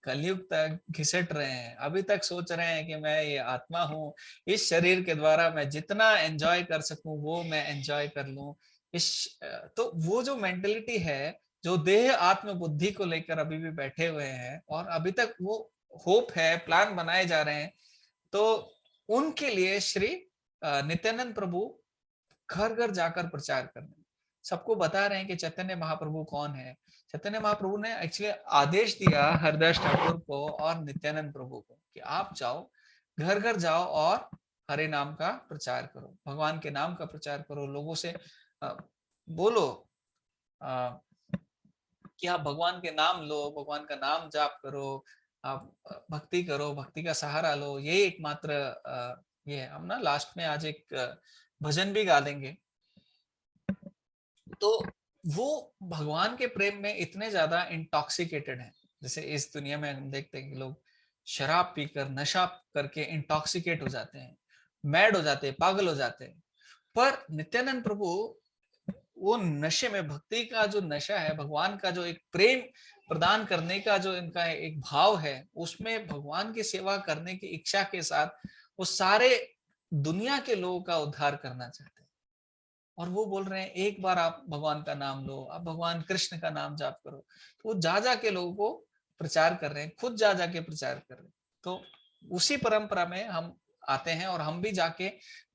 कलयुग तक घिसट रहे हैं, अभी तक सोच रहे हैं कि मैं ये आत्मा हूँ, इस शरीर के द्वारा मैं जितना एंजॉय कर सकूं वो मैं एंजॉय कर लूं। इस तो वो जो मेंटेलिटी है, जो देह आत्म बुद्धि को लेकर अभी भी बैठे हुए हैं और अभी तक वो होप है, प्लान बनाए जा रहे हैं। तो उनके लिए श्री नित्यानंद प्रभु घर घर जाकर प्रचार करने, सबको बता रहे हैं कि चैतन्य महाप्रभु कौन है। चैतन्य महाप्रभु ने एक्चुअली आदेश दिया हरदास ठाकुर को और नित्यानंद प्रभु को कि आप जाओ, घर घर जाओ और हरे नाम का प्रचार करो, भगवान के नाम का प्रचार करो, लोगों से बोलो कि आप भगवान के नाम लो, भगवान का नाम जाप करो, आप भक्ति करो, भक्ति का सहारा लो। ये एकमात्र ये है। हम ना लास्ट में आज एक भजन भी गा देंगे। तो वो भगवान के प्रेम में इतने ज्यादा इंटॉक्सिकेटेड हैं। जैसे इस दुनिया में हम देखते हैं कि लोग शराब पीकर नशा करके इंटॉक्सिकेट हो जाते हैं, मैड हो जाते हैं, पागल हो जाते हैं। पर नित्यानंद प्रभु वो नशे में, भक्ति का जो नशा है, भगवान का जो एक प्रेम प्रदान करने का जो इनका एक भाव है, उसमें भगवान की सेवा करने की इच्छा के साथ वो सारे दुनिया के लोगों का उद्धार करना चाहते हैं। और वो बोल रहे हैं एक बार आप भगवान का नाम लो, आप भगवान कृष्ण का नाम जाप करो। तो वो जा जा के लोगों को प्रचार कर रहे हैं, खुद जा जा के प्रचार कर रहे हैं। तो उसी परंपरा में हम आते हैं और हम भी जाके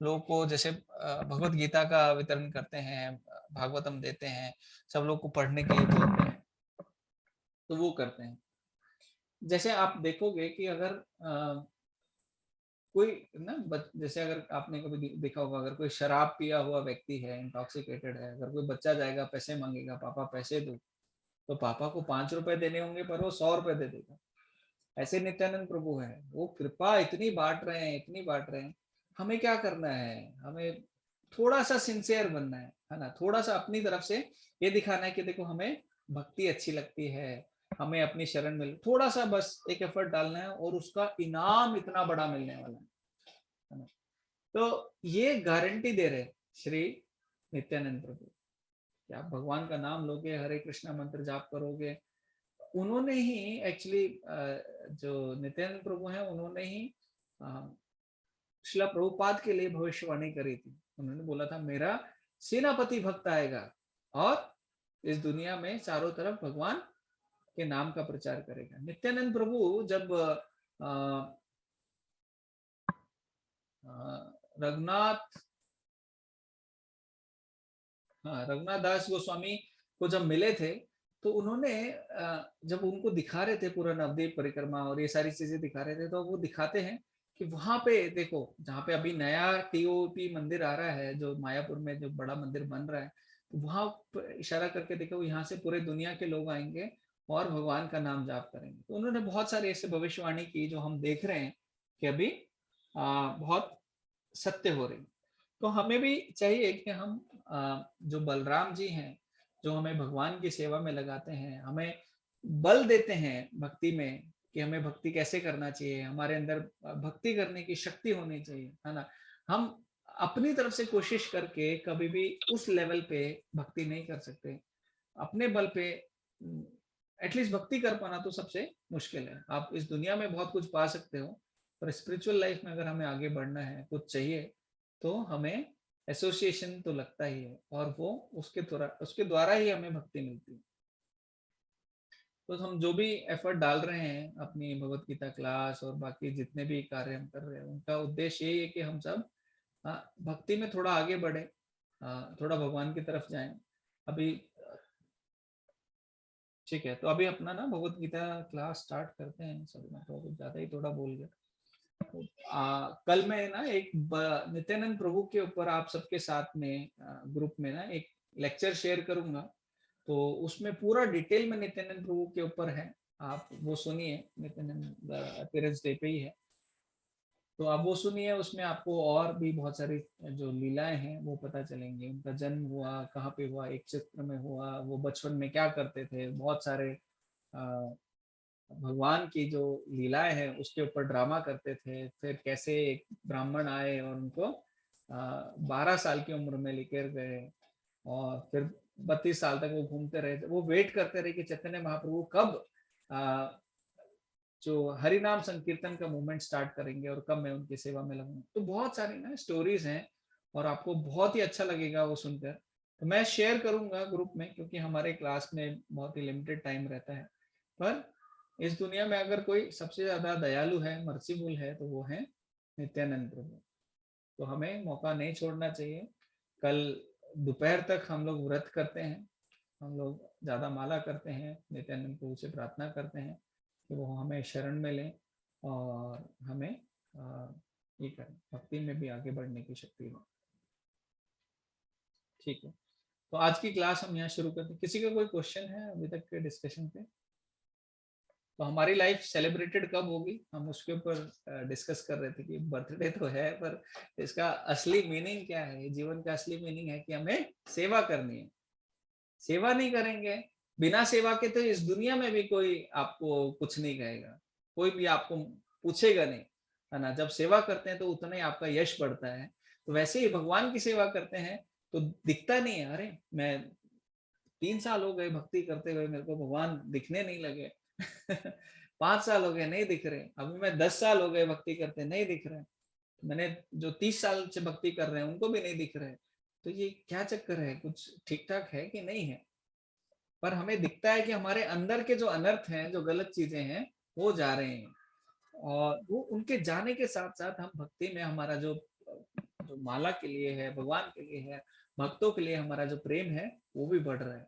लोगों को जैसे भगवत गीता का वितरण करते हैं, भागवतम देते हैं, सब लोग को पढ़ने के लिए बोलते हैं, तो वो करते हैं। जैसे आप देखोगे कि अगर कोई ना जैसे अगर आपने कभी देखा होगा, अगर कोई शराब पिया हुआ व्यक्ति है, इंटॉक्सिकेटेड है, अगर कोई बच्चा जाएगा पैसे मांगेगा, पापा पैसे दो, तो पापा को 5 रुपए देने होंगे पर वो 100 रुपए दे देगा। ऐसे नित्यानंद प्रभु है, वो कृपा इतनी बांट रहे हैं, इतनी बांट रहे हैं। हमें क्या करना है, हमें थोड़ा सा सिंसियर बनना है ना, थोड़ा सा अपनी तरफ से ये दिखाना है कि देखो हमें भक्ति अच्छी लगती है, हमें अपनी शरण मिल, थोड़ा सा बस एक एफर्ट डालना है और उसका इनाम इतना बड़ा मिलने वाला है ना। तो ये गारंटी दे रहे श्री नित्यानंद प्रभु कि आप भगवान का नाम लोगे, हरे कृष्णा मंत्र जाप करोगे। उन्होंने ही एक्चुअली जो नित्यानंद प्रभु हैं, उन्होंने ही श्रील प्रभुपाद के लिए भविष्यवाणी करी थी। उन्होंने बोला था मेरा सेनापति भक्त आएगा और इस दुनिया में चारों तरफ भगवान के नाम का प्रचार करेगा। नित्यानंद प्रभु जब रघुनाथ रघुनाथ दास गोस्वामी को जब मिले थे, तो उन्होंने जब उनको दिखा रहे थे पूरा नवद्वीप परिक्रमा और ये सारी चीजें दिखा रहे थे, तो वो दिखाते हैं कि वहां पे देखो, जहाँ पे अभी नया टीओपी मंदिर आ रहा है, जो मायापुर में जो बड़ा मंदिर बन रहा है, तो वहां इशारा करके देखो, यहाँ से पूरे दुनिया के लोग आएंगे और भगवान का नाम जाप करेंगे। तो उन्होंने बहुत सारी ऐसे भविष्यवाणी की जो हम देख रहे हैं कि अभी बहुत सत्य हो रही। तो हमें भी चाहिए कि हम जो बलराम जी हैं, जो हमें भगवान की सेवा में लगाते हैं, हमें बल देते हैं भक्ति में कि हमें भक्ति कैसे करना चाहिए, हमारे अंदर भक्ति करने की शक्ति होनी चाहिए, है ना। हम अपनी तरफ से कोशिश करके कभी भी उस लेवल पे भक्ति नहीं कर सकते। अपने बल पे एटलीस्ट भक्ति कर पाना तो सबसे मुश्किल है। आप इस दुनिया में बहुत कुछ पा सकते हो, पर स्पिरिचुअल लाइफ में अगर हमें आगे बढ़ना है, कुछ चाहिए, तो हमें एसोसिएशन तो लगता ही है, और वो उसके द्वारा ही हमें भक्ति मिलती है। तो हम जो भी एफर्ट डाल रहे हैं अपनी भगवत गीता क्लास और बाकी जितने भी कार्य हम कर रहे हैं, उनका उद्देश्य यही है कि हम सब भक्ति में थोड़ा आगे बढ़े, थोड़ा भगवान की तरफ जाएं। अभी ठीक है, तो अभी अपना ना भगवत गीता क्लास स्टार्ट करते हैं। सब मैं तो कुछ ज्यादा ही थोड़ा बोल गया। कल मैं ना एक नित्यानंद प्रभु के ऊपर आप सबके साथ में ग्रुप में ना एक लेक्चर शेयर करूंगा। तो उसमें पूरा डिटेल में नित्यानंद प्रभु के ऊपर है, आप वो सुनिए। नित्यानंद अपीयरेंस डे पे ही है, तो आप वो सुनिए। उसमें आपको और भी बहुत सारी जो लीलाएं हैं वो पता चलेंगी। उनका जन्म हुआ कहाँ पे हुआ, एक चित्र में हुआ, वो बचपन में क्या करते थे, बहुत सारे भगवान की जो लीलाएं हैं उसके ऊपर ड्रामा करते थे। फिर कैसे एक ब्राह्मण आए और उनको 12 साल की उम्र में लेकर गए, और फिर 32 साल तक वो घूमते रहे। वो वेट करते रहे कि चैतन्य महाप्रभु कब आ, जो हरि नाम संकीर्तन का मूवमेंट स्टार्ट करेंगे और कब मैं उनकी सेवा में लगूंगा। तो बहुत सारी ना स्टोरीज हैं और आपको बहुत ही अच्छा लगेगा वो सुनकर। तो मैं शेयर करूंगा ग्रुप में, क्योंकि हमारे क्लास में बहुत ही लिमिटेड टाइम रहता है। पर इस दुनिया में अगर कोई सबसे ज्यादा दयालु है, मर्सीफुल है, तो वो है नित्यानंद प्रभु। तो हमें मौका नहीं छोड़ना चाहिए। कल दोपहर तक हम लोग व्रत करते हैं, हम लोग ज्यादा माला करते हैं, नित्यानंद प्रभु से प्रार्थना करते हैं कि वो हमें शरण में लें और हमें ये करें, भक्ति में भी आगे बढ़ने की शक्ति दें। ठीक है, तो आज की क्लास हम यहाँ शुरू करते हैं। किसी का कोई क्वेश्चन है अभी तक के डिस्कशन पे? तो हमारी लाइफ सेलिब्रेटेड कब होगी, हम उसके ऊपर डिस्कस कर रहे थे कि बर्थडे तो है, पर इसका असली मीनिंग क्या है? जीवन का असली मीनिंग है कि हमें सेवा करनी है। सेवा नहीं करेंगे, बिना सेवा के तो इस दुनिया में भी कोई आपको कुछ नहीं कहेगा, कोई भी आपको पूछेगा नहीं, है ना। जब सेवा करते हैं तो उतना ही आपका यश बढ़ता है। तो वैसे ही भगवान की सेवा करते हैं तो दिखता नहीं है, अरे मैं 3 साल हो गए भक्ति करते हुए, मेरे को भगवान दिखने नहीं लगे। 5 साल हो गए नहीं दिख रहे, अभी मैं 10 साल हो गए भक्ति करते नहीं दिख रहे, मैंने जो 30 साल से भक्ति कर रहे हैं उनको भी नहीं दिख रहे। तो ये क्या चक्कर है, कुछ ठीक ठाक है कि नहीं है? पर हमें दिखता है कि हमारे अंदर के जो अनर्थ हैं, जो गलत चीजें हैं, वो जा रहे हैं। और वो उनके जाने के साथ साथ हम भक्ति में हमारा जो जो माला के लिए है, भगवान के लिए है, भक्तों के लिए हमारा जो प्रेम है वो भी बढ़ रहा है।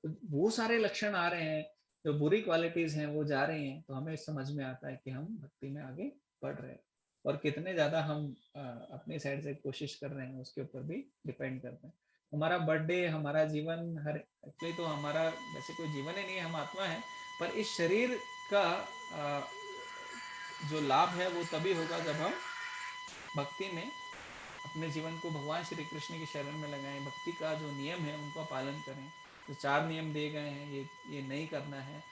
तो वो सारे लक्षण आ रहे हैं, जो बुरी क्वालिटीज हैं वो जा रही हैं, तो हमें समझ में आता है कि हम भक्ति में आगे बढ़ रहे हैं। और कितने ज्यादा हम अपनी साइड से कोशिश कर रहे हैं उसके ऊपर भी डिपेंड करते हैं। हमारा बर्थडे, हमारा जीवन, हर एक्चुअली तो हमारा वैसे कोई जीवन ही नहीं है, हम आत्मा है। पर इस शरीर का जो लाभ है वो तभी होगा जब हम भक्ति में अपने जीवन को भगवान श्री कृष्ण की शरण में लगाएं, भक्ति का जो नियम है उनका पालन करें। जो 4 नियम दिए गए हैं ये नहीं करना है,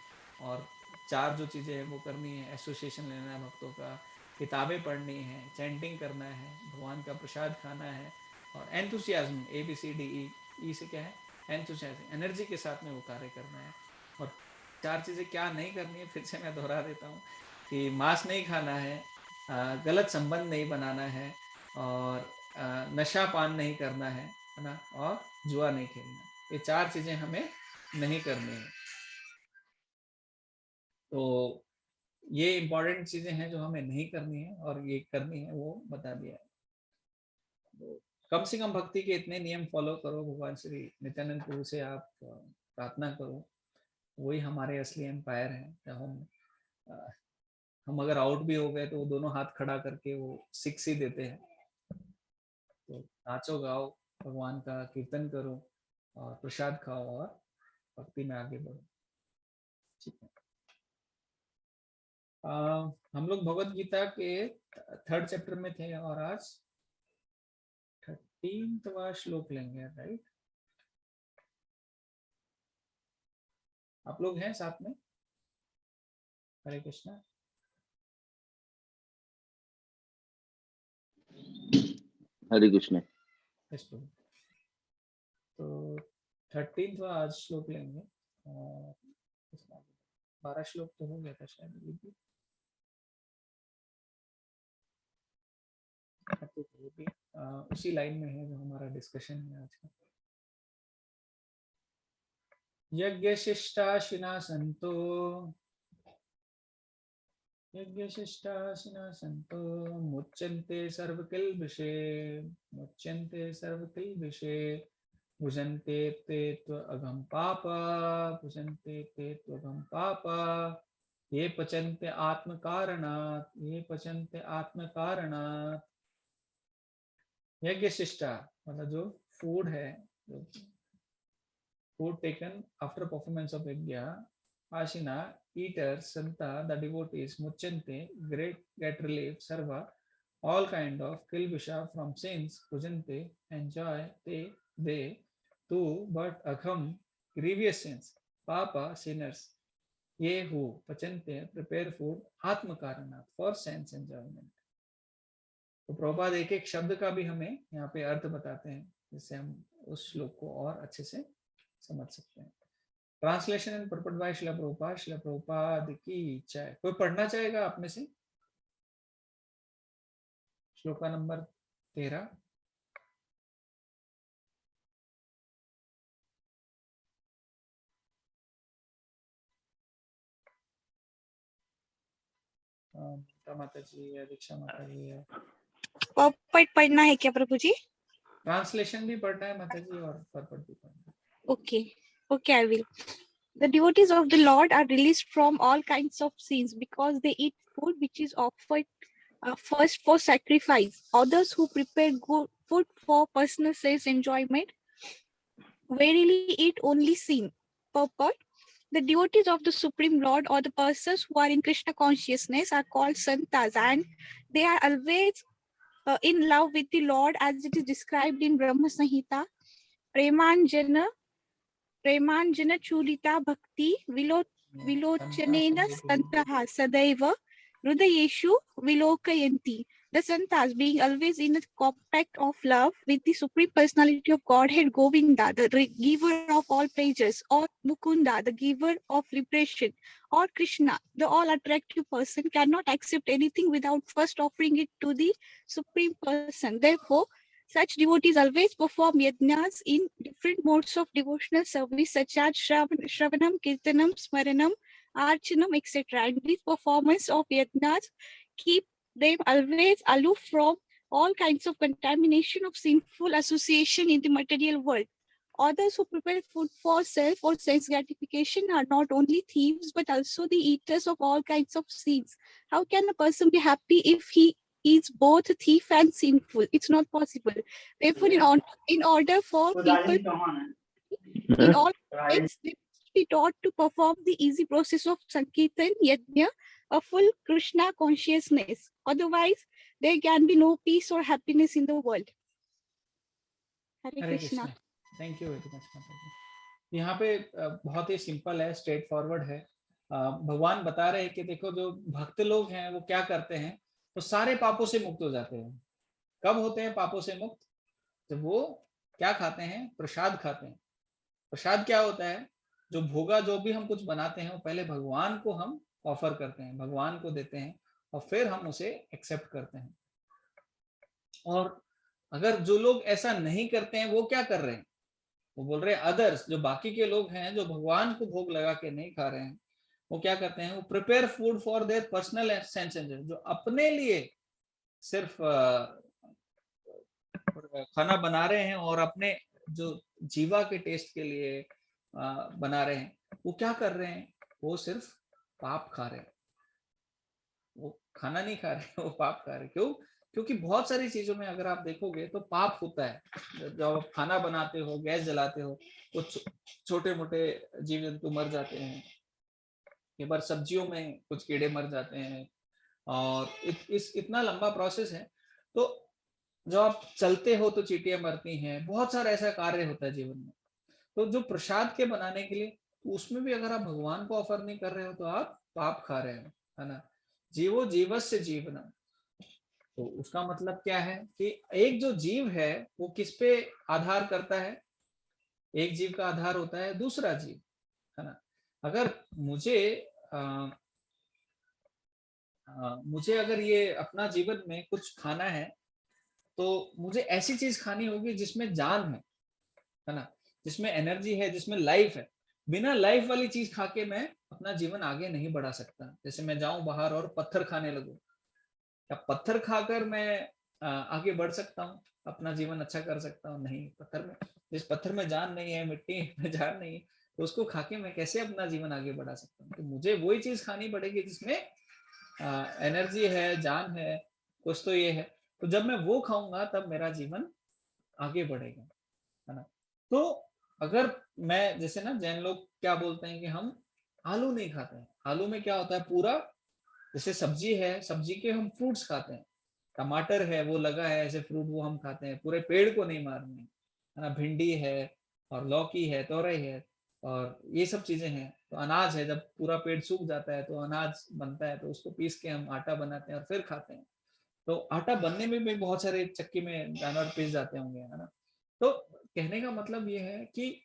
और 4 जो चीज़ें हैं वो करनी है। एसोसिएशन लेना है भक्तों का, किताबें पढ़नी है, चैंटिंग करना है, भगवान का प्रसाद खाना है, और एंथुसियाज्म, ABCDE से क्या है, एंथुसियाज्म, एनर्जी के साथ में वो कार्य करना है। और 4 चीज़ें क्या नहीं करनी है, फिर से मैं दोहरा देता हूँ कि मांस नहीं खाना है, गलत संबंध नहीं बनाना है, और नशा पान नहीं करना है ना, और जुआ नहीं खेलना। ये 4 चीजें हमें नहीं करनी है। तो ये इंपॉर्टेंट चीजें हैं जो हमें नहीं करनी है, और ये करनी है वो बता दिया है। तो कम से कम भक्ति के इतने नियम फॉलो करो, भगवान श्री नित्यानंद प्रभु से आप प्रार्थना करो। वही हमारे असली एम्पायर है। जब हम अगर आउट भी हो गए तो वो दोनों हाथ खड़ा करके वो 6 ही देते हैं। तो नाचो गाओ, भगवान का कीर्तन करो, और प्रसाद खाओ, और भक्ति में आगे बढ़ो। ठीक है, हम लोग भगवत गीता के 3rd चैप्टर में थे, और आज 13वां श्लोक लेंगे, राइट? आप लोग हैं साथ में? हरे कृष्णा। हरे कृष्ण। तो 13वां आज श्लोक लेंगे, और 12 श्लोक तो हो गया था शायद, ये भी उसी लाइन में है जो हमारा डिस्कशन है आज का। यज्ञ शिष्टाशिना संतो, यज्ञ शिष्टाशिना संतो, मुच्यन्ते सर्वकिल्बिषे, मुच्यन्ते सर्वकिल्बिषे, भुजन्ते ते त्वघं पाप, भुजन्ते ते त्वघं पाप, ये पचन्ते आत्मकारणात्, ये पचन्ते आत्मकारणात्। यज्ञ शिष्टा मतलब जो फूड है, जो food taken after performance of yajna, Ashina, eater, Santa, the devotees, Muchante, great get relief, Sarva, all kind of kilbisha from sins, Pujante, enjoy, they, too, but Akham, grievous sins, Papa, sinners, ye who, Pachante, prepare food, Atma Karanat, for sense enjoyment. तो प्रभुपाद एक एक शब्द का भी हमें यहाँ पे अर्थ बताते हैं, जिससे हम उस श्लोक को और अच्छे से समझ सकते हैं। Translation and purport by Srila Prabhupada की जय। कोई पढ़ना चाहेगा आप में से? श्लोका नंबर 13। माता जी है, दीक्षा माता जी है। परपट पढ़ना है क्या प्रभु जी? ट्रांसलेशन भी पढ़ना है माता जी और परपट भी पढ़ना है। Okay, I will. The devotees of the Lord are released from all kinds of sins because they eat food which is offered first for sacrifice. Others who prepare good food for personal sense enjoyment verily eat only sin. Purport: the devotees of the Supreme Lord or the persons who are in Krishna consciousness are called Santas, and they are always in love with the Lord as it is described in Brahma Samhita. Premanjana Chulita Bhakti Vilochanena Santaha Sadaiva Hridayeshu Vilokayanti. The Santas, being always in a compact of love with the Supreme Personality of Godhead Govinda, the giver of all pleasures, or Mukunda, the giver of liberation, or Krishna, the all attractive person, cannot accept anything without first offering it to the Supreme Person. Therefore, such devotees always perform yajnas in different modes of devotional service such as Shravanam, Kirtanam, Smaranam, Archanam, etc. And this performance of yajnas keep them always aloof from all kinds of contamination of sinful association in the material world. Others who prepare food for self or sense gratification are not only thieves but also the eaters of all kinds of seeds. How can a person be happy if he is both thief and sinful? It's not possible. Therefore, in order for people in all ways, they must be taught to perform the easy process of Sankirtan Yajna, a full Krishna consciousness. Otherwise, there can be no peace or happiness in the world. Hare Hare Krishna. Krishna. Thank you very much माता जी। यहाँ पे बहुत ही सिंपल है, स्ट्रेट फॉरवर्ड है। भगवान बता रहे हैं कि देखो जो भक्त लोग हैं वो क्या करते हैं, तो सारे पापों से मुक्त हो जाते हैं। कब होते हैं पापों से मुक्त? जब वो क्या खाते हैं? प्रसाद खाते हैं। प्रसाद क्या होता है? जो भोगा, जो भी हम कुछ बनाते हैं वो पहले भगवान को हम ऑफर करते हैं, भगवान को देते हैं और फिर हम उसे एक्सेप्ट करते हैं। और अगर जो लोग ऐसा नहीं करते हैं वो क्या कर रहे हैं? वो बोल रहे हैं अदर्स, जो बाकी के लोग हैं जो भगवान को भोग लगा के नहीं खा रहे हैं, वो क्या करते हैं? वो prepare food for their personal sense enjoy, जो अपने लिए सिर्फ खाना बना रहे हैं और अपने जो जीवा के टेस्ट के लिए बना रहे हैं, वो क्या कर रहे हैं? वो सिर्फ पाप खा रहे हैं, वो खाना नहीं खा रहे, वो पाप खा रहे। क्यों? क्योंकि बहुत सारी चीजों में अगर आप देखोगे तो पाप होता है। जब आप खाना बनाते हो, गैस जलाते हो, तो छोटे मोटे जीव जंतु मर जाते हैं, कई बार सब्जियों में कुछ कीड़े मर जाते हैं, और इतना लंबा प्रोसेस है। तो जब आप चलते हो तो चींटियां मरती हैं, बहुत सारा ऐसा कार्य होता है जीवन में। तो जो प्रसाद के बनाने के लिए, तो उसमें भी अगर आप भगवान को ऑफर नहीं कर रहे हो तो आप पाप खा रहे हो, है ना। जीवो जीवस्य जीवनम, तो उसका मतलब क्या है कि एक जो जीव है वो किस पे आधार करता है? एक जीव का आधार होता है दूसरा जीव, है ना। अगर मुझे अगर ये अपना जीवन में कुछ खाना है, तो मुझे ऐसी चीज खानी होगी जिसमें जान है ना, जिसमें एनर्जी है, जिसमें लाइफ है। बिना लाइफ वाली चीज खा के मैं अपना जीवन आगे नहीं बढ़ा सकता। जैसे मैं जाऊं बाहर और पत्थर खाने लगूं, क्या पत्थर खाकर मैं आगे बढ़ सकता हूँ, अपना जीवन अच्छा कर सकता हूँ? नहीं। पत्थर में, जिस पत्थर में जान नहीं है, मिट्टी में जान नहीं है, तो उसको खा के मैं कैसे अपना जीवन आगे बढ़ा सकता हूँ? तो मुझे वही चीज खानी पड़ेगी जिसमें एनर्जी है, जान है, कुछ तो ये है। तो जब मैं वो खाऊंगा तब मेरा जीवन आगे बढ़ेगा, है ना? तो अगर मैं, जैसे ना जैन लोग क्या बोलते हैं कि हम आलू नहीं खाते हैं। आलू में क्या होता है, पूरा जैसे सब्जी है, सब्जी के हम फ्रूट्स खाते हैं। टमाटर है, वो लगा है ऐसे फ्रूट, वो हम खाते हैं, पूरे पेड़ को नहीं मारने, है ना? भिंडी है और लौकी है, तोरई है और ये सब चीजें हैं। तो अनाज है, जब पूरा पेड़ सूख जाता है तो अनाज बनता है, तो उसको पीस के हम आटा बनाते हैं और फिर खाते हैं। तो आटा बनने में भी बहुत सारे चक्की में जानवर पीस जाते होंगे, है ना? तो कहने का मतलब ये है कि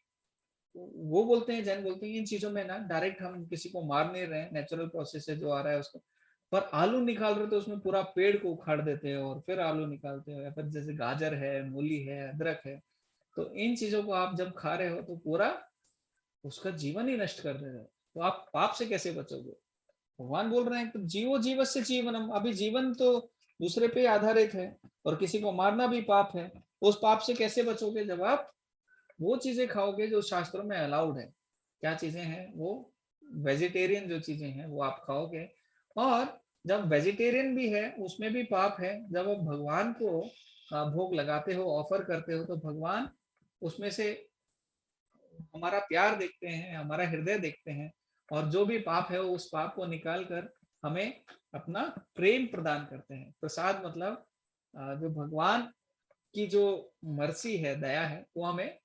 वो बोलते हैं, जैन बोलते हैं इन चीजों में ना डायरेक्ट हम किसी को मार नहीं रहे हैं, नेचुरल प्रोसेस से जो आ रहा है उसको। पर आलू निकाल रहे तो उसमें पूरा पेड़ को उखाड़ देते हैं और फिर आलू निकालते हैं, या फिर जैसे गाजर है, मूली है, अदरक है। तो इन चीजों को आप जब खा रहे हो तो पूरा उसका जीवन ही नष्ट कर दे रहे हो, तो आप पाप से कैसे बचोगे? भगवान बोल रहे हैं तो जीवो जीवस्य जीवनम, अभी जीवन तो दूसरे पे आधारित है और किसी को मारना भी पाप है। उस पाप से कैसे बचोगे? जब आप वो चीजें खाओगे जो शास्त्रों में अलाउड है। क्या चीजें हैं वो? वेजिटेरियन जो चीजें हैं वो आप खाओगे। और जब वेजिटेरियन भी है उसमें भी पाप है। जब आप भगवान को भोग लगाते हो, ऑफर करते हो, तो भगवान उसमें से हमारा प्यार देखते हैं, हमारा हृदय देखते हैं, और जो भी पाप है उस पाप को निकाल कर हमें अपना प्रेम प्रदान करते हैं। प्रसाद मतलब जो भगवान की जो मर्सी है, दया है, वो हमें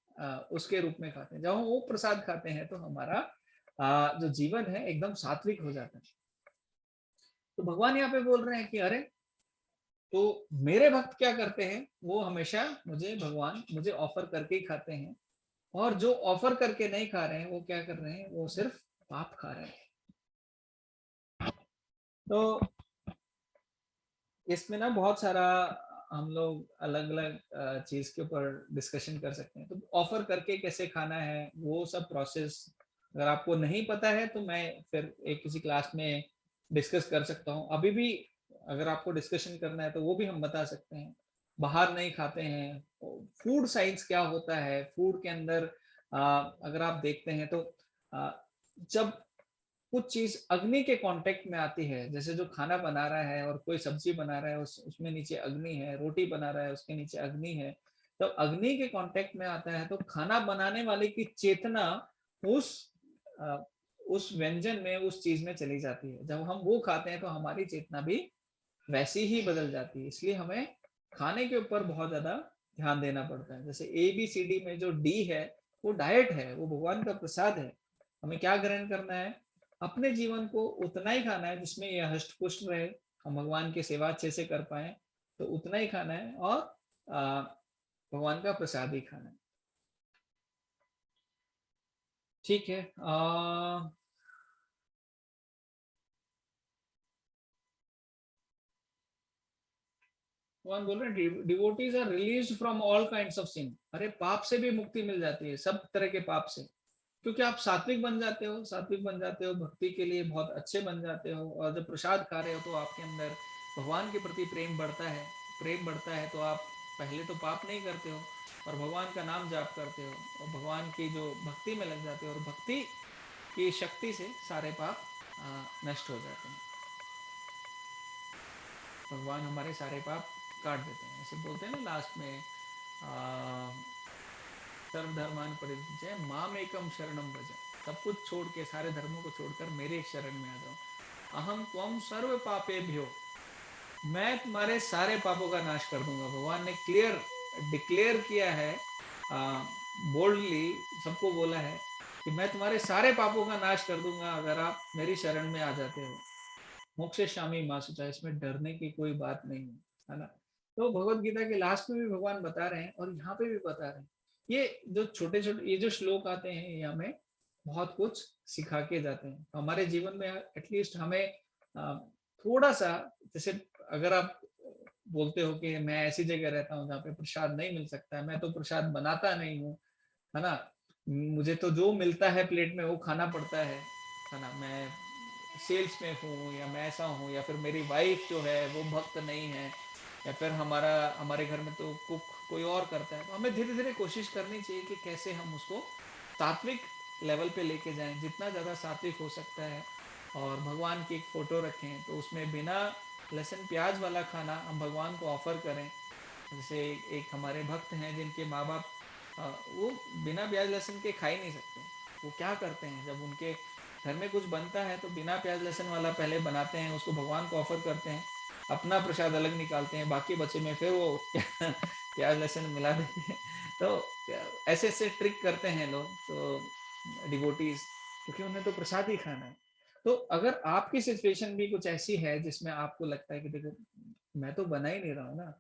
उसके रूप में खाते हैं। जब हम वो प्रसाद खाते हैं तो हमारा जो जीवन है एकदम सात्विक हो जाता है। तो भगवान यहाँ पे बोल रहे हैं कि अरे, तो मेरे भक्त क्या करते हैं, वो हमेशा मुझे ऑफर करके ही खाते हैं। और जो ऑफर करके नहीं खा रहे हैं वो क्या कर रहे हैं, वो सिर्फ पाप खा रहे हैं। तो इसमें ना बहुत सारा हम लोग अलग अलग चीज के ऊपर डिस्कशन कर सकते हैं। तो ऑफर करके कैसे खाना है, वो सब प्रोसेस अगर आपको नहीं पता है तो मैं फिर एक किसी क्लास में डिस्कस कर सकता हूँ। अभी भी अगर आपको डिस्कशन करना है तो वो भी हम बता सकते हैं। बाहर नहीं खाते हैं। फूड साइंस क्या होता है, फूड के अंदर अगर आप देखते हैं तो जब कुछ चीज अग्नि के कांटेक्ट में आती है, जैसे जो खाना बना रहा है और कोई सब्जी बना रहा है, उसमें नीचे अग्नि है, रोटी बना रहा है उसके नीचे अग्नि है, तो अग्नि के कांटेक्ट में आता है तो खाना बनाने वाले की चेतना उस उस व्यंजन में, उस चीज में चली जाती है। जब हम वो खाते हैं तो हमारी चेतना भी वैसी ही बदल जाती है। इसलिए हमें खाने के ऊपर बहुत ज्यादा ध्यान देना पड़ता है। जैसे ABCD में जो D है वो डाइट है, वो भगवान का प्रसाद है। हमें क्या ग्रहण करना है? अपने जीवन को उतना ही खाना है जिसमें यह हष्ट पुष्ट रहे, हम भगवान की सेवा अच्छे से कर पाए, तो उतना ही खाना है। और भगवान का प्रसाद ही खाना है। ठीक है। भगवान बोल रहे हैं devotees are released from all kinds of sin. अरे पाप से भी मुक्ति मिल जाती है, सब तरह के पाप से, क्योंकि आप सात्विक बन जाते हो, सात्विक बन जाते हो, भक्ति के लिए बहुत अच्छे बन जाते हो। और जब प्रसाद खा रहे हो तो आपके अंदर भगवान के प्रति प्रेम बढ़ता है। प्रेम बढ़ता है तो आप पहले तो पाप नहीं करते हो और भगवान का नाम जाप करते हो और भगवान की जो भक्ति में लग जाते हो, और भक्ति की शक्ति से सारे पाप नष्ट हो जाते हैं। भगवान हमारे सारे पाप काट देते हैं। ऐसे बोलते हैं ना लास्ट में, सर्वधर्मान परित्यज्य माम एकम शरणम व्रज। सब कुछ छोड़ के, सारे धर्मों को छोड़कर मेरे शरण में आ जाओ। अहम त्वम सर्व पापेभ्यो, मैं तुम्हारे सारे पापों का नाश कर दूंगा। भगवान ने क्लियर डिक्लेयर किया है, बोल्डली सबको बोला है कि मैं तुम्हारे सारे पापों का नाश कर दूंगा अगर आप मेरी शरण में आ जाते हो। मोक्षयिष्यामि मा शुचः, इसमें डरने की कोई बात नहीं है ना? तो भगवत गीता के लास्ट में भी भगवान बता रहे हैं और यहाँ पे भी बता रहे हैं। ये जो छोटे छोटे ये जो श्लोक आते हैं ये हमें बहुत कुछ सिखा के जाते हैं। हमारे जीवन में एटलीस्ट हमें थोड़ा सा, जैसे अगर आप बोलते हो कि मैं ऐसी जगह रहता हूँ जहाँ पे प्रसाद नहीं मिल सकता है, मैं तो प्रसाद बनाता नहीं हूँ, है ना, मुझे तो जो मिलता है प्लेट में वो खाना पड़ता है ना, मैं सेल्स में हूँ या मैं ऐसा हूँ, या फिर मेरी वाइफ जो है वो भक्त नहीं है, या फिर हमारे घर में तो कुक कोई और करता है, तो हमें धीरे धीरे कोशिश करनी चाहिए कि कैसे हम उसको सात्विक लेवल पे लेके जाएं, जितना ज़्यादा सात्विक हो सकता है। और भगवान की एक फ़ोटो रखें तो उसमें बिना लहसुन प्याज वाला खाना हम भगवान को ऑफ़र करें। जैसे एक हमारे भक्त हैं जिनके माँ बाप वो बिना प्याज लहसुन के खा ही नहीं सकते। वो क्या करते हैं, जब उनके घर में कुछ बनता है तो बिना प्याज लहसुन वाला पहले बनाते हैं, उसको भगवान को ऑफर करते हैं, अपना प्रसाद अलग निकालते हैं, बाकी बचे में फिर वो प्याज लहसुन मिला देते हैं। तो ऐसे ऐसे ट्रिक करते हैं लोग, तो डिवोटीज, क्योंकि उन्हें तो प्रसाद ही खाना है। तो अगर आपकी सिचुएशन भी कुछ ऐसी है जिसमें आपको लगता है कि देखो मैं तो बना ही नहीं रहा हूँ ना,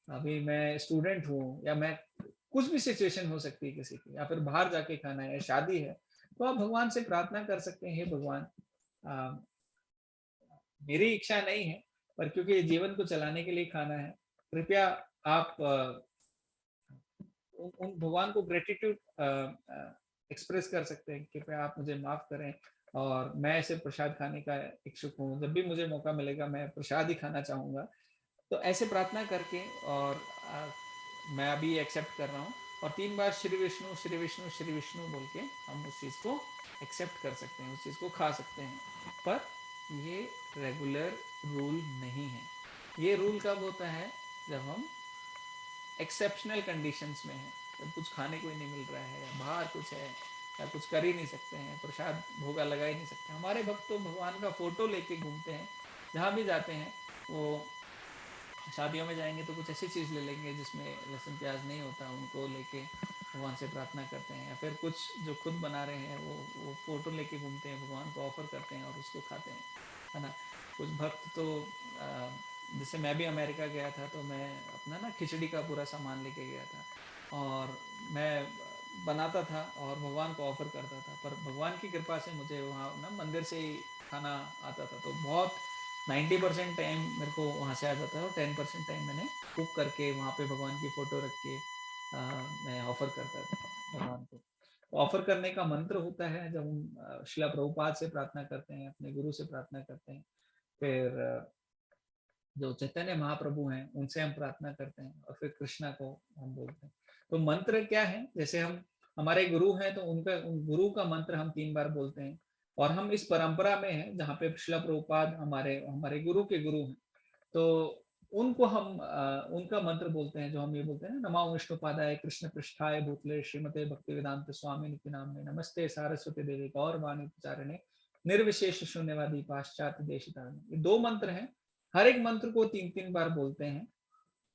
अभी मैं स्टूडेंट हूँ, या मैं कुछ भी सिचुएशन हो सकती है किसी की, या फिर बाहर जाके खाना है, शादी है, तो आप भगवान से प्रार्थना कर सकते हैं, हे भगवान मेरी इच्छा नहीं है, पर क्योंकि जीवन को चलाने के लिए खाना है, कृपया आप उन भगवान को ग्रेटिट्यूड एक्सप्रेस कर सकते हैं, कृपया आप मुझे माफ करें और मैं ऐसे प्रसाद खाने का इच्छुक हूँ, जब भी मुझे मौका मिलेगा मैं प्रसाद ही खाना चाहूँगा। तो ऐसे प्रार्थना करके, और मैं अभी एक्सेप्ट कर रहा हूँ, और 3 बार श्री विष्णु श्री विष्णु श्री विष्णु बोल के हम उस चीज़ को एक्सेप्ट कर सकते हैं, उस चीज़ को खा सकते हैं। पर ये रेगुलर रूल नहीं है। ये रूल कब होता है, जब हम एक्सेप्शनल कंडीशंस में है, जब कुछ खाने को ही नहीं मिल रहा है, या बाहर कुछ है, या कुछ कर ही नहीं सकते हैं, प्रसाद भोगा लगा ही नहीं सकते। हमारे भक्त तो भगवान का फोटो लेके घूमते हैं, जहाँ भी जाते हैं। वो शादियों में जाएंगे तो कुछ ऐसी चीज़ ले लेंगे जिसमें लहसुन प्याज नहीं होता, उनको लेके भगवान से प्रार्थना करते हैं, या फिर कुछ जो खुद बना रहे हैं वो फोटो लेके घूमते हैं, भगवान को ऑफर करते हैं और उसको खाते हैं, है ना। कुछ भक्त तो जैसे मैं भी अमेरिका गया था, तो मैं अपना ना खिचड़ी का पूरा सामान लेके गया था, और मैं बनाता था और भगवान को ऑफर करता था, पर भगवान की कृपा से मुझे वहाँ ना मंदिर से ही खाना आता था, तो बहुत 90% टाइम मेरे को वहाँ से आ जाता है, और 10% टाइम मैंने कुक करके वहाँ पे भगवान की फ़ोटो रख के मैं ऑफ़र करता था भगवान को। तो ऑफ़र करने का मंत्र होता है, जब हम शिला प्रभुपाद से प्रार्थना करते हैं, अपने गुरु से प्रार्थना करते हैं, फिर जो चैतन्य महाप्रभु हैं उनसे हम प्रार्थना करते हैं, और फिर कृष्णा को हम बोलते हैं। तो मंत्र क्या है, जैसे हम हमारे गुरु हैं तो उनका गुरु का मंत्र हम 3 बार बोलते हैं, और हम इस परंपरा में हैं जहाँ पे शिला प्रभुपाद हमारे हमारे गुरु के गुरु हैं, तो उनको हम उनका मंत्र बोलते हैं, जो हम ये बोलते हैं, नमो विष्णुपादाय कृष्ण पृष्ठाय भूतले श्रीमते भक्ति वेदांत स्वामी नित्य नाम में नमस्ते सारस्वती देवी गौर वाणी प्रचारिणे निर्विशेष शून्यवादी पाश्चात्य देशितारिणे। ये 2 मंत्र हैं, हर एक मंत्र को 3-3 बार बोलते हैं।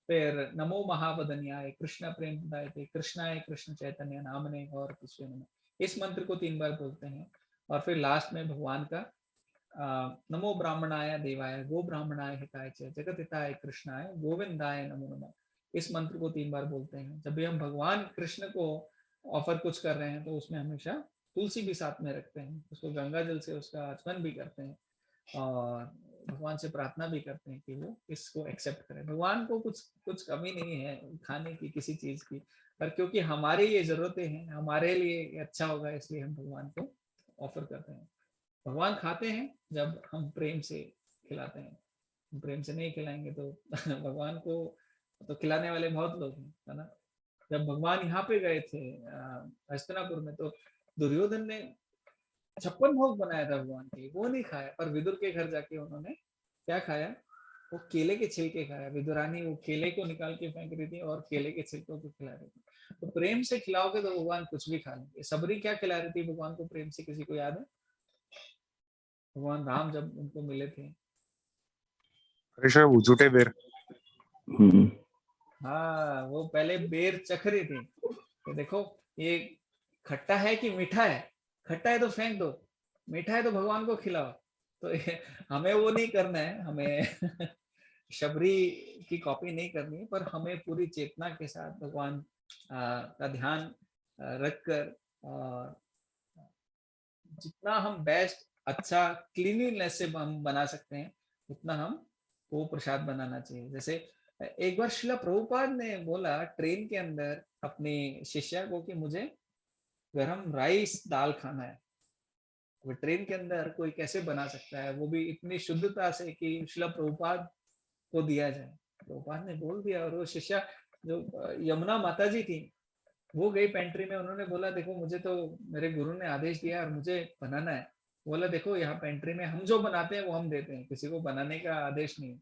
फिर नमो महावदन्याय कृष्ण प्रेम प्रदायते कृष्णाय कृष्ण चैतन्य नामने गौर कृष्ण नमः, इस मंत्र को 3 बार बोलते हैं। और फिर लास्ट में भगवान का नमो ब्राह्मणाय देवाय गो ब्राह्मणाय हिताय च जगत हिताय कृष्णाय गोविंदाय नमो नमः, इस मंत्र को 3 बार बोलते हैं। जब भी हम भगवान कृष्ण को ऑफर कुछ कर रहे हैं तो उसमें हमेशा तुलसी भी साथ में रखते हैं, उसको गंगा जल से उसका आचमन भी करते हैं, और भगवान से प्रार्थना भी करते हैं कि वो इसको एक्सेप्ट करें। भगवान को कुछ कुछ कमी नहीं है खाने की किसी चीज की, पर क्योंकि हमारे ये जरूरतें हैं, हमारे लिए अच्छा होगा, इसलिए हम भगवान को ऑफर करते हैं। भगवान खाते हैं जब हम प्रेम से खिलाते हैं, प्रेम से नहीं खिलाएंगे तो भगवान को तो खिलाने वाले बहुत लोग हैं, है ना। जब भगवान यहाँ पे गए थे हस्तिनापुर में, तो दुर्योधन ने 56 भोग बनाया था भगवान के लिए, वो नहीं खाया, पर विदुर के घर जाके उन्होंने क्या खाया, वो केले के छिलके खाया। विदुरानी वो केले को निकाल के फेंक रही थी और केले के छिलकों को खिला रही थी। तो प्रेम से खिलाओगे तो भगवान कुछ भी खा लेंगे। सबरी क्या खिला रही थी भगवान को प्रेम से, किसी को याद है? भगवान राम जब उनको मिले थे, कृष्ण झूठे बेर। हाँ, वो पहले बेर चख रही थी कि देखो ये खट्टा है कि मीठा है, खट्टा है तो फेंक दो, मीठा है तो भगवान को खिलाओ। तो हमें वो नहीं करना है, हमें शबरी की कॉपी नहीं करनी है, पर हमें पूरी चेतना के साथ भगवान का ध्यान रखकर, और जितना हम बेस्ट अच्छा क्लीनलीनेस से हम बना सकते हैं उतना हम वो प्रसाद बनाना चाहिए। जैसे एक बार शिला प्रभुपाद ने बोला ट्रेन के अंदर अपनी शिष्या को कि मुझे गरम राइस दाल खाना है। वो ट्रेन के अंदर कोई कैसे बना सकता है, वो भी इतनी शुद्धता से कि शिला प्रभुपाद को दिया जाए। प्रभुपाद ने बोल दिया। और वो शिष्या जो यमुना माता जी थी, वो गई पेंट्री में, उन्होंने बोला देखो मुझे तो मेरे गुरु ने आदेश दिया और मुझे बनाना है। बोला देखो यहाँ पेंट्री में हम जो बनाते हैं वो हम देते हैं, किसी को बनाने का आदेश नहीं।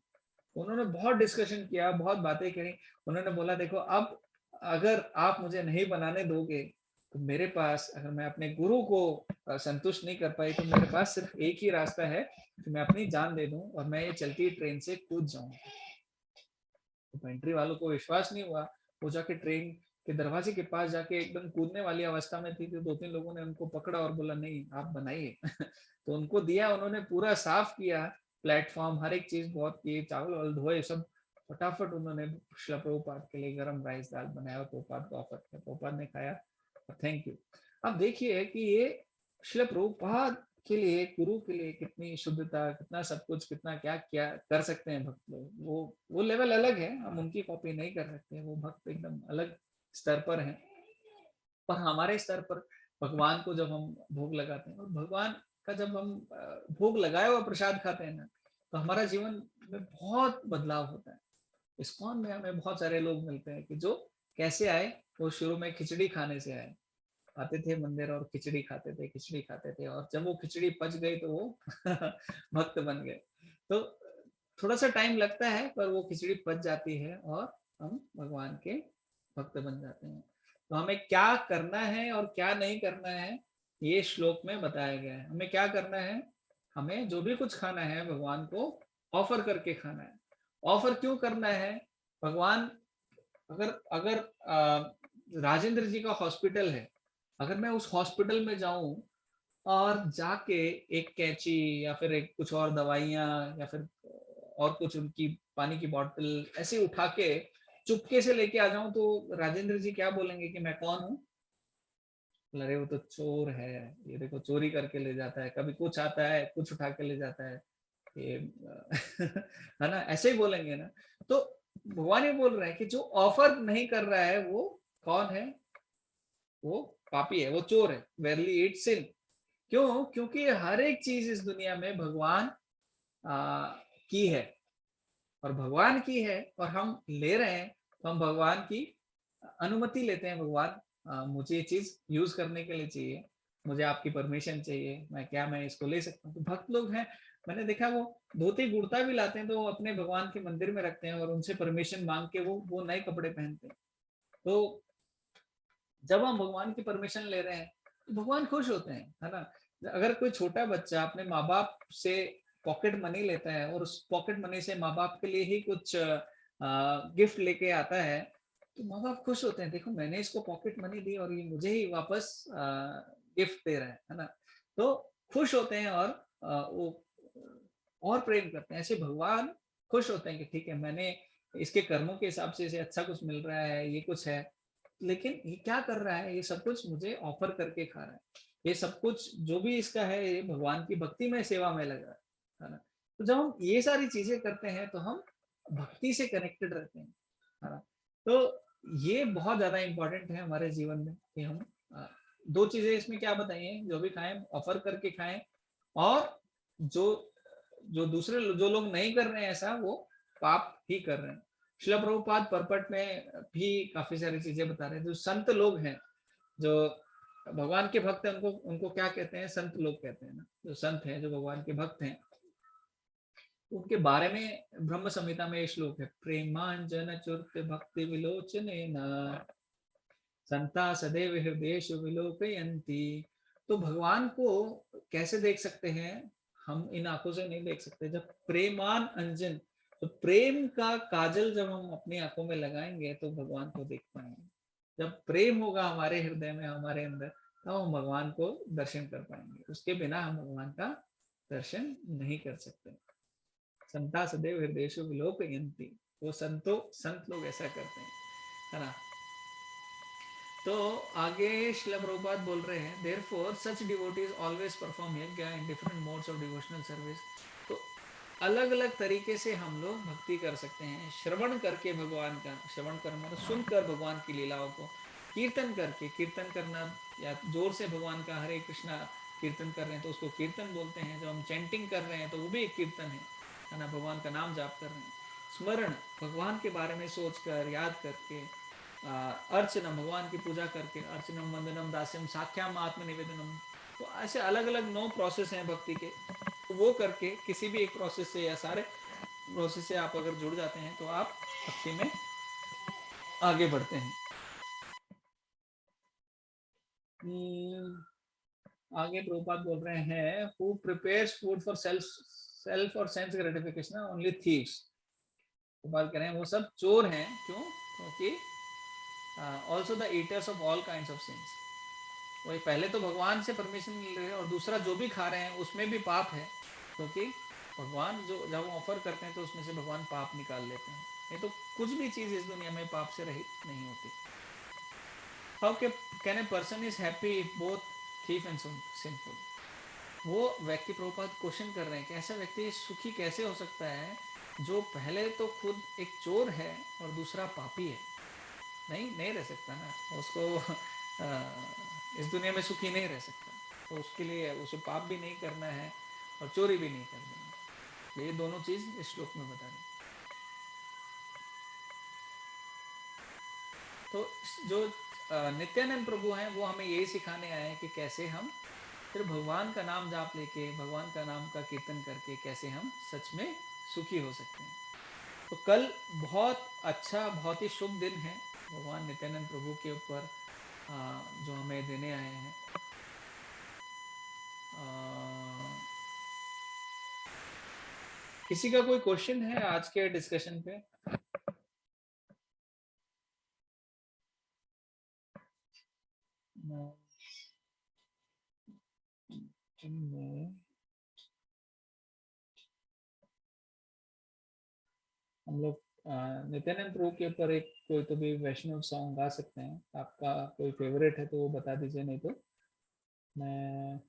उन्होंने बहुत डिस्कशन किया, बहुत बातें करी। उन्होंने बोला देखो अब अगर आप मुझे नहीं बनाने दोगे तो मेरे पास, अगर मैं अपने गुरु को संतुष्ट नहीं कर पाई तो मेरे पास सिर्फ एक ही रास्ता है कि मैं अपनी जान दे दूं और मैं ये चलती ट्रेन से कूद जाऊं। तो पेंट्री वालों को विश्वास नहीं हुआ। वो जाके ट्रेन के दरवाजे के पास जाके एकदम कूदने वाली अवस्था में थी, तो 2-3 लोगों ने उनको पकड़ा और बोला नहीं आप बनाइए। तो उनको दिया, उन्होंने पूरा साफ किया प्लेटफॉर्म, हर एक चीज बहुत की, चावल वावल धोए सब, फटाफट उन्होंने श्रील प्रभुपाद के लिए गरम राइस दाल बनाया और प्रभुपाद को ऑफर किया। प्रभुपाद ने खाया, थैंक यू। अब देखिए कि ये श्रील प्रभुपाद के लिए, गुरु के लिए कितनी शुद्धता, कितना सब कुछ, कितना क्या क्या कर सकते हैं भक्त लोग। वो लेवल अलग है, हम उनकी कॉपी नहीं कर सकते। वो भक्त एकदम अलग स्तर पर हैं। पर हमारे स्तर पर भगवान को जब हम भोग लगाते हैं, और भगवान का जब हम भोग लगाए हुआ प्रसाद खाते हैं ना, तो हमारा जीवन में बहुत बदलाव होता है। इस्कॉन में हमें बहुत सारे लोग मिलते हैं कि जो कैसे आए, वो शुरू में खिचड़ी खाने से आए, आते थे मंदिर और खिचड़ी खाते थे, खिचड़ी खाते थे, और जब वो खिचड़ी पच गई तो वो भक्त बन गए। तो थोड़ा सा टाइम लगता है, पर वो खिचड़ी पच जाती है और हम भगवान के भक्त बन जाते हैं। तो हमें क्या करना है और क्या नहीं करना है, ये श्लोक में बताया गया है। हमें क्या करना है, हमें जो भी कुछ खाना है भगवान को ऑफर करके खाना है। ऑफर क्यों करना है? भगवान, अगर अगर राजेंद्र जी का हॉस्पिटल है, अगर मैं उस हॉस्पिटल में जाऊं और जाके एक कैंची या फिर एक कुछ और दवाइयाँ या फिर और कुछ उनकी पानी की बोतल ऐसे उठा के चुपके से लेके आ जाऊं, तो राजेंद्र जी क्या बोलेंगे कि मैं कौन हूँ? अरे वो तो चोर है, ये देखो चोरी करके ले जाता है, कभी कुछ आता है कुछ उठा के ले जाता है ये। है ना, ऐसे ही बोलेंगे ना। तो भगवान ये बोल रहे हैं कि जो ऑफर नहीं कर रहा है वो कौन है? वो पापी है, वो चोर है। वेरली इट सिन। क्यों? क्योंकि हर एक चीज इस दुनिया में भगवान की है, और भगवान की है और हम ले रहे हैं, तो हम भगवान की अनुमति लेते हैं। भगवान मुझे ये चीज यूज करने के लिए चाहिए, मुझे आपकी परमिशन चाहिए, मैं इसको ले सकता हूँ। तो भक्त लोग हैं, मैंने देखा वो धोती कुर्ता भी लाते हैं तो वो अपने भगवान के मंदिर में रखते हैं और उनसे परमिशन मांग के वो नए कपड़े पहनते हैं। तो जब हम भगवान की परमिशन ले रहे हैं तो भगवान खुश होते हैं, है ना। अगर कोई छोटा बच्चा अपने माँ बाप से पॉकेट मनी लेता है और उस पॉकेट मनी से माँ बाप के लिए ही कुछ गिफ्ट लेके आता है, तो माँ बाप खुश होते हैं, देखो मैंने इसको पॉकेट मनी दी और ये मुझे ही वापस गिफ्ट दे रहा है ना। तो खुश होते हैं और वो और प्रेम करते हैं। ऐसे भगवान खुश होते हैं कि ठीक है, मैंने इसके कर्मों के हिसाब से इसे अच्छा कुछ मिल रहा है, ये कुछ है, लेकिन ये क्या कर रहा है, ये सब कुछ मुझे ऑफर करके खा रहा है। ये सब कुछ जो भी इसका है, ये भगवान की भक्ति में सेवा में लग रहा है ना। तो जब हम ये सारी चीजें करते हैं तो हम भक्ति से कनेक्टेड रहते हैं, है ना। तो ये बहुत ज्यादा इंपॉर्टेंट है हमारे जीवन में कि हम दो चीजें इसमें क्या बताइए, जो भी खाएं ऑफर करके खाएं, और जो जो दूसरे जो लोग नहीं कर रहे हैं ऐसा, वो पाप ही कर रहे हैं। श्रील प्रभुपाद परपट में भी काफी सारी चीजें बता रहे हैं। जो संत लोग हैं, जो भगवान के भक्त हैं, उनको उनको क्या कहते हैं? संत लोग कहते हैं ना। जो संत हैं, जो भगवान के भक्त हैं, उनके बारे में ब्रह्म संहिता में श्लोक है, प्रेमांजन चुर्त भक्ति विलोचने न संता सदैव हृदयेषु विलोकयन्ति। तो भगवान को कैसे देख सकते हैं? हम इन आंखों से नहीं देख सकते। जब प्रेमान अंजन, तो प्रेम का काजल जब हम अपनी आंखों में लगाएंगे तो भगवान को देख पाएंगे। जब प्रेम होगा हमारे हृदय में, हमारे अंदर, तब हम भगवान को दर्शन कर पाएंगे। उसके बिना हम भगवान का दर्शन नहीं कर सकते। संता सदैव हृदयेषु विलोकयन्ति। वो संत लोग ऐसा करते हैं, है ना। तो आगे श्रील प्रभुपाद बोल रहे हैं, देयरफॉर सच डिवोटीज ऑलवेज परफॉर्म यज्ञ in different modes of devotional service. तो अलग अलग तरीके से हम लोग भक्ति कर सकते हैं। श्रवण करके भगवान का, श्रवण कर मतलब सुनकर भगवान की लीलाओं को, कीर्तन करके, कीर्तन करना या जोर से भगवान का हरे कृष्णा कीर्तन कर रहे हैं तो उसको कीर्तन बोलते हैं। जब हम चैंटिंग कर रहे हैं तो वो भी एक कीर्तन है ना, भगवान का नाम जाप कर रहे हैं। स्मरण, भगवान के बारे में सोचकर, याद करके, अर्चना, भगवान की पूजा करके, अर्चनम वंदनम दास्यम साख्याम आत्मनिवेदनम, तो ऐसे अलग अलग 9 प्रोसेस हैं भक्ति के, तो वो करके किसी भी एक प्रोसेस से या सारे प्रोसेस से आप अगर जुड़ जाते हैं तो आप भक्ति में आगे बढ़ते हैं। आगे प्रभुपाद बोल रहे हैं, who prepares food for self और sense gratification only thieves. Prabhupad कह रहे हैं वो सब चोर हैं, क्यों? क्योंकि also the eaters of all kinds of sins. वही पहले तो भगवान से परमिशन मिल रही है, और दूसरा जो भी खा रहे हैं उसमें भी पाप है, क्योंकि भगवान जो जब ऑफर करते हैं तो उसमें से भगवान पाप निकाल लेते हैं। ये तो कुछ भी चीज इस दुनिया में पाप से रहित नहीं होती। How can a person is happy if both thief and sinful? वो व्यक्ति, प्रभुपाद क्वेश्चन कर रहे हैं कि ऐसा व्यक्ति सुखी कैसे हो सकता है जो पहले तो खुद एक चोर है और दूसरा पापी है? नहीं रह सकता ना उसको। इस दुनिया में सुखी नहीं रह सकता, तो उसके लिए उसे पाप भी नहीं करना है और चोरी भी नहीं करनी है। ये दोनों चीज इस श्लोक में बता रहे। तो जो नित्यानंद प्रभु हैं वो हमें यही सिखाने आए हैं कि कैसे हम फिर भगवान का नाम जाप लेके, भगवान का नाम का कीर्तन करके कैसे हम सच में सुखी हो सकते हैं। तो कल बहुत अच्छा, बहुत ही शुभ दिन है भगवान नित्यानंद प्रभु के ऊपर जो हमें देने आए हैं। किसी का कोई क्वेश्चन है आज के डिस्कशन पे? हम लोग नित्यानंद प्रभु के ऊपर एक कोई तो भी वैष्णव सॉन्ग गा सकते हैं। आपका कोई फेवरेट है तो वो बता दीजिए, नहीं तो मैं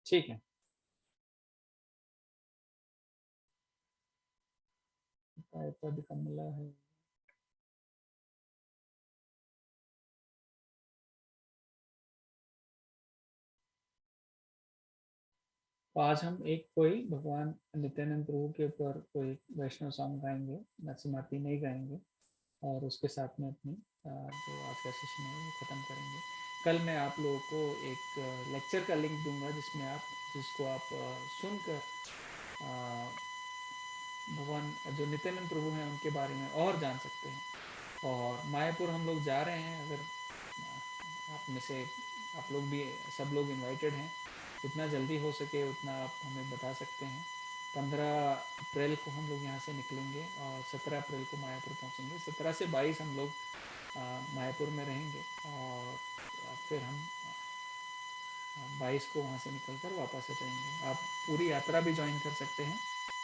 ठीक है। पद कमला है। तो आज हम एक कोई भगवान नित्यानंद प्रभु के ऊपर कोई वैष्णव सॉन्ग गाएंगे, नरसिम्हाती नहीं गाएंगे, और उसके साथ में अपनी जो आज का सेशन है वो ख़त्म करेंगे। कल मैं आप लोगों को एक लेक्चर का लिंक दूंगा जिसको आप सुनकर भगवान जो नित्यानंद प्रभु हैं उनके बारे में और जान सकते हैं। और मायापुर हम लोग जा रहे हैं, अगर आप में से आप लोग भी, सब लोग इनवाइटेड हैं, जितना जल्दी हो सके उतना आप हमें बता सकते हैं। 15 अप्रैल को हम लोग यहाँ से निकलेंगे और 17 अप्रैल को मायापुर पहुँचेंगे। 17 से 22 हम लोग मायापुर में रहेंगे, और फिर हम 22 को वहाँ से निकलकर वापस आ जाएंगे। आप पूरी यात्रा भी ज्वाइन कर सकते हैं,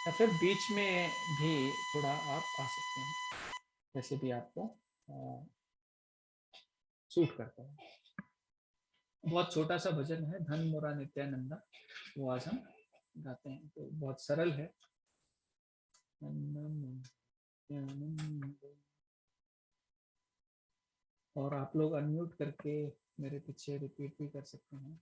या फिर बीच में भी थोड़ा आप आ सकते हैं, जैसे भी आपको सूट करता है। बहुत छोटा सा भजन है, धन मोरा नित्यानंदा, वो आज हम गाते हैं। तो बहुत सरल है। और आप लोग अनम्यूट करके मेरे पीछे रिपीट भी कर सकते हैं।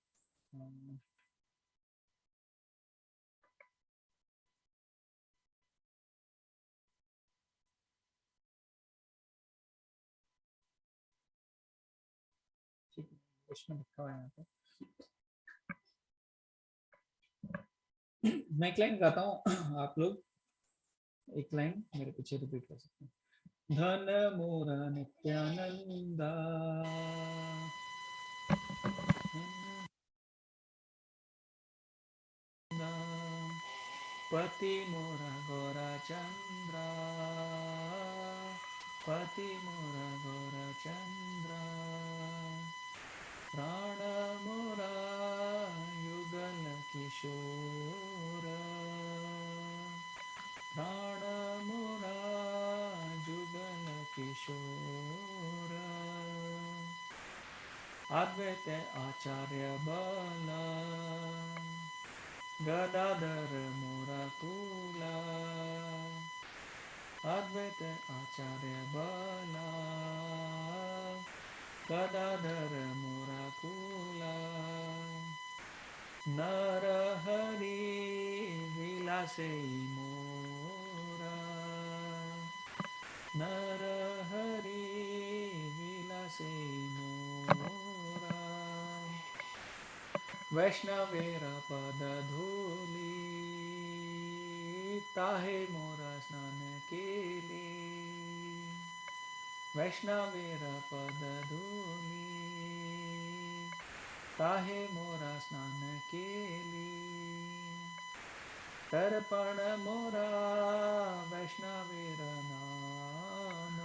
ठीक है, इसमें लिखा हुआ है यहाँ पे। मैं एक लाइन गाता हूँ, आप लोग एक लाइन मेरे पीछे रिपीट कर सकते हैं। धन मोरा नित्यानंदा, पति मोरा गौरा चंद्रा, पति मोरा गौरा चंद्रा, प्राण मोरा युगल किशोर, प्राण मोरा जुगल किशोर, अद्वैत आचार्य बल, गदाधर मोरा कुला, अद्वैत आचार्य बला, गदाधर मोरा कुला, नर हरि विलासे मोरा, नर हरि विलासे मोरा, वैष्णवेर पद धूली, ताहे मोरा स्नान केली, वैष्णवेर पद धूली, ताहे मोरा स्नान केली, तर्पण मोरा वैष्णवेर नाम,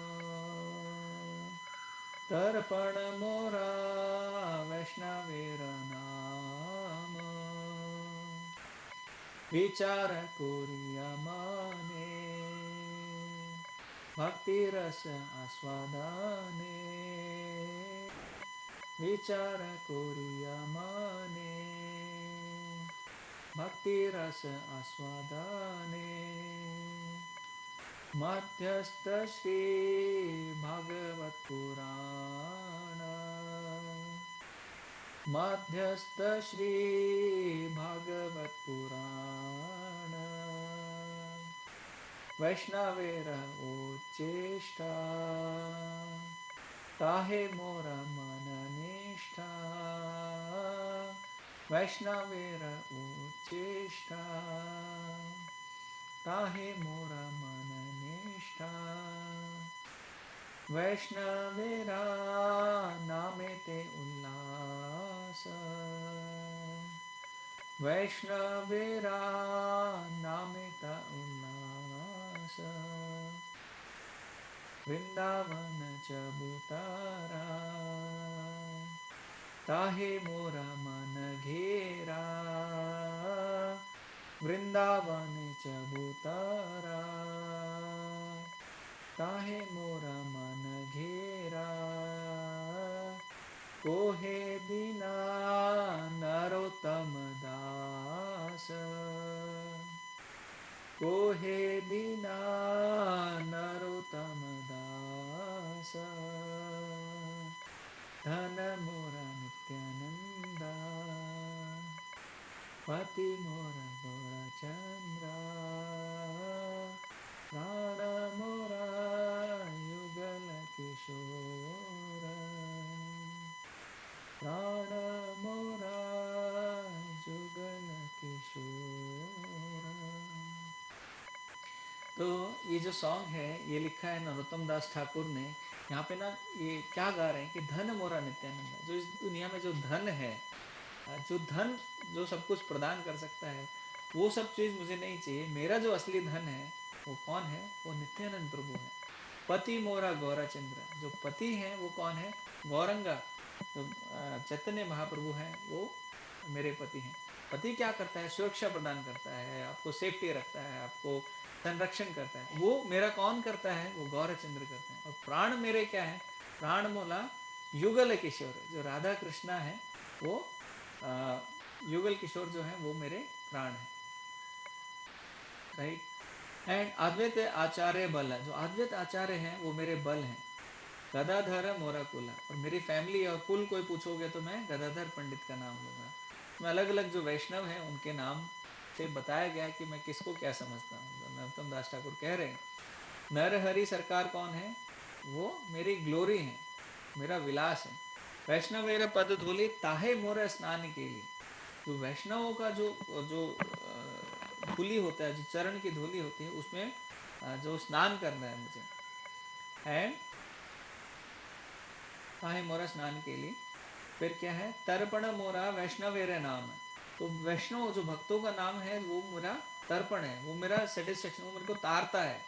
तर्पण मोरा वैष्णवेर नाम, विचार कोरिया माने, भक्ति रस आस्वादाने, विचार कोरिया माने, भक्ति रस आस्वादाने, मध्यस्थ श्री भागवत पुराण, मध्यस्थ श्री भागवत पुराण, वैष्णवेर उच्चेष्टा, ताहे मोरा मन निष्ठा, वैष्णवेर उच्चेष्टा, ताहे मोरा मन निष्ठा, वैष्णवेरा नामे ते उल्लास, वैष्णवेरा नामे ता उल्लास, वृंदावन चबूतारा, ताहे मोरा मन घेरा, वृंदावन चबूतारा, ताहे मोरा मन घेरा, कोहे दीना नरोत्तम दास, कोहे दीना नरोत्तम दास, धन मोरा नित्यानंदा, पति मोरा गौरचंद्रा, प्राण मोरा युगल किशोर, प्राण मोरा युगल किशोर। तो ये जो सॉन्ग है ये लिखा है नरोत्तम दास ठाकुर ने। यहाँ पे ना ये क्या गा रहे हैं कि धन मोरा नित्यानंद, जो इस दुनिया में जो धन है, जो धन जो सब कुछ प्रदान कर सकता है, वो सब चीज़ मुझे नहीं चाहिए। मेरा जो असली धन है वो कौन है? वो नित्यानंद प्रभु है। पति मोरा गौराचंद्र, जो पति हैं वो कौन है? गौरंगा, जो चैतन्य महाप्रभु हैं वो मेरे पति हैं। पति क्या करता है? सुरक्षा प्रदान करता है, आपको सेफ्टी रखता है, आपको संरक्षण करता है। वो मेरा कौन करता है? वो गौरचंद्र करते हैं। और प्राण मेरे क्या है? प्राण मोला युगल किशोर, जो राधा कृष्णा है वो युगल किशोर जो है वो मेरे प्राण है, राइट। एंड अद्वैत आचार्य बल, जो अद्वैत आचार्य हैं वो मेरे बल हैं। गदाधर मोरा कुला, और मेरी फैमिली और कुल कोई पूछोगे तो मैं गदाधर पंडित का नाम लूँगा। मैं अलग अलग जो वैष्णव हैं उनके नाम से बताया गया कि मैं किसको क्या समझता हूँ। नरोत्तम दास ठाकुर कह रहे हैं नर हरि सरकार कौन है? वो मेरी ग्लोरी है, मेरा विलास है। वैष्णव मेरा पद धूलि, ताहे मोर स्नान के लिए। तो वैष्णवों का जो जो धूलि होता है, जो चरण की धूलि होती है, उसमें जो स्नान करना है मुझे। एंड ताहे मोरा स्नान के लिए। फिर क्या है? तर्पण मोरा वैष्णवेरे नाम। तो वैष्णव जो भक्तों का नाम है वो मेरा तर्पण है, वो मेरा सेटिस्फेक्शन, वो मेरे को तारता है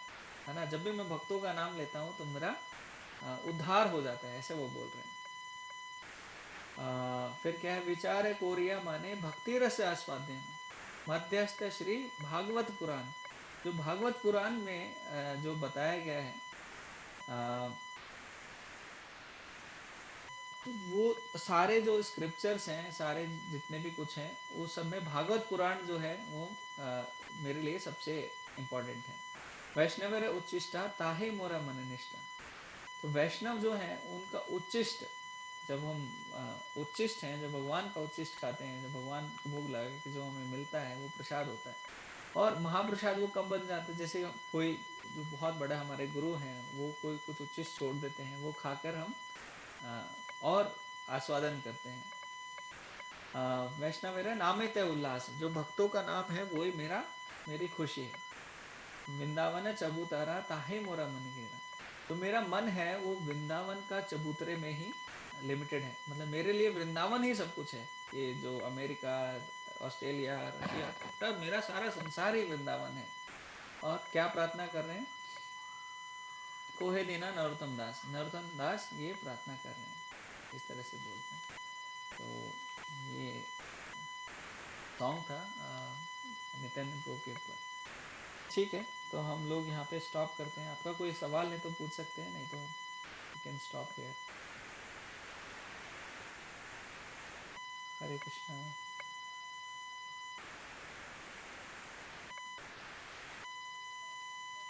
ना। जब भी मैं भक्तों का नाम लेता हूँ तो मेरा उद्धार हो जाता है, ऐसे वो बोल रहे हैं। फिर क्या है? विचार कोरिया माने भक्ति रस आस्वाद्य में मध्यस्थ श्री भागवत पुराण। जो भागवत पुराण में जो बताया गया है तो वो सारे जो स्क्रिप्चर्स हैं, सारे जितने भी कुछ हैं, वो सब में भागवत पुराण जो है वो मेरे लिए सबसे इम्पोर्टेंट है। वैष्णव उच्चिष्टा ताहे मोरा मन निष्ठा। तो वैष्णव जो है उनका उच्चिष्ट, जब हम उच्चिष्ट हैं, जब भगवान का उच्चिष्ट खाते हैं, जब भगवान को भोग लगा कि जो हमें मिलता है वो प्रसाद होता है। और महाप्रसाद वो कब बन जाता है, जैसे कोई जो बहुत बड़ा हमारे गुरु हैं वो कोई कुछ उच्चिष्ट छोड़ देते हैं, वो खाकर हम और आस्वादन करते हैं। वैष्णव मेरा नाम तय उल्लास, जो भक्तों का नाम है वही मेरी खुशी है। वृंदावन चबूतरा ताहे मोरा मन घेरा। तो मेरा मन है वो वृंदावन का चबूतरे में ही लिमिटेड है, मतलब मेरे लिए वृंदावन ही सब कुछ है। ये जो अमेरिका, ऑस्ट्रेलिया, रशिया, तब मेरा सारा संसार ही वृंदावन है। और क्या प्रार्थना कर रहे हैं? कोहे देना नरोत्तम दास ये प्रार्थना कर रहे हैं, इस तरह से बोलते हैं। तो ये सॉन्ग था नित्यानंद प्रभु के ऊपर। ठीक है, तो हम लोग यहाँ पे स्टॉप करते हैं। आपका कोई सवाल है तो पूछ सकते हैं, नहीं तो you can stop here. Hare Krishna.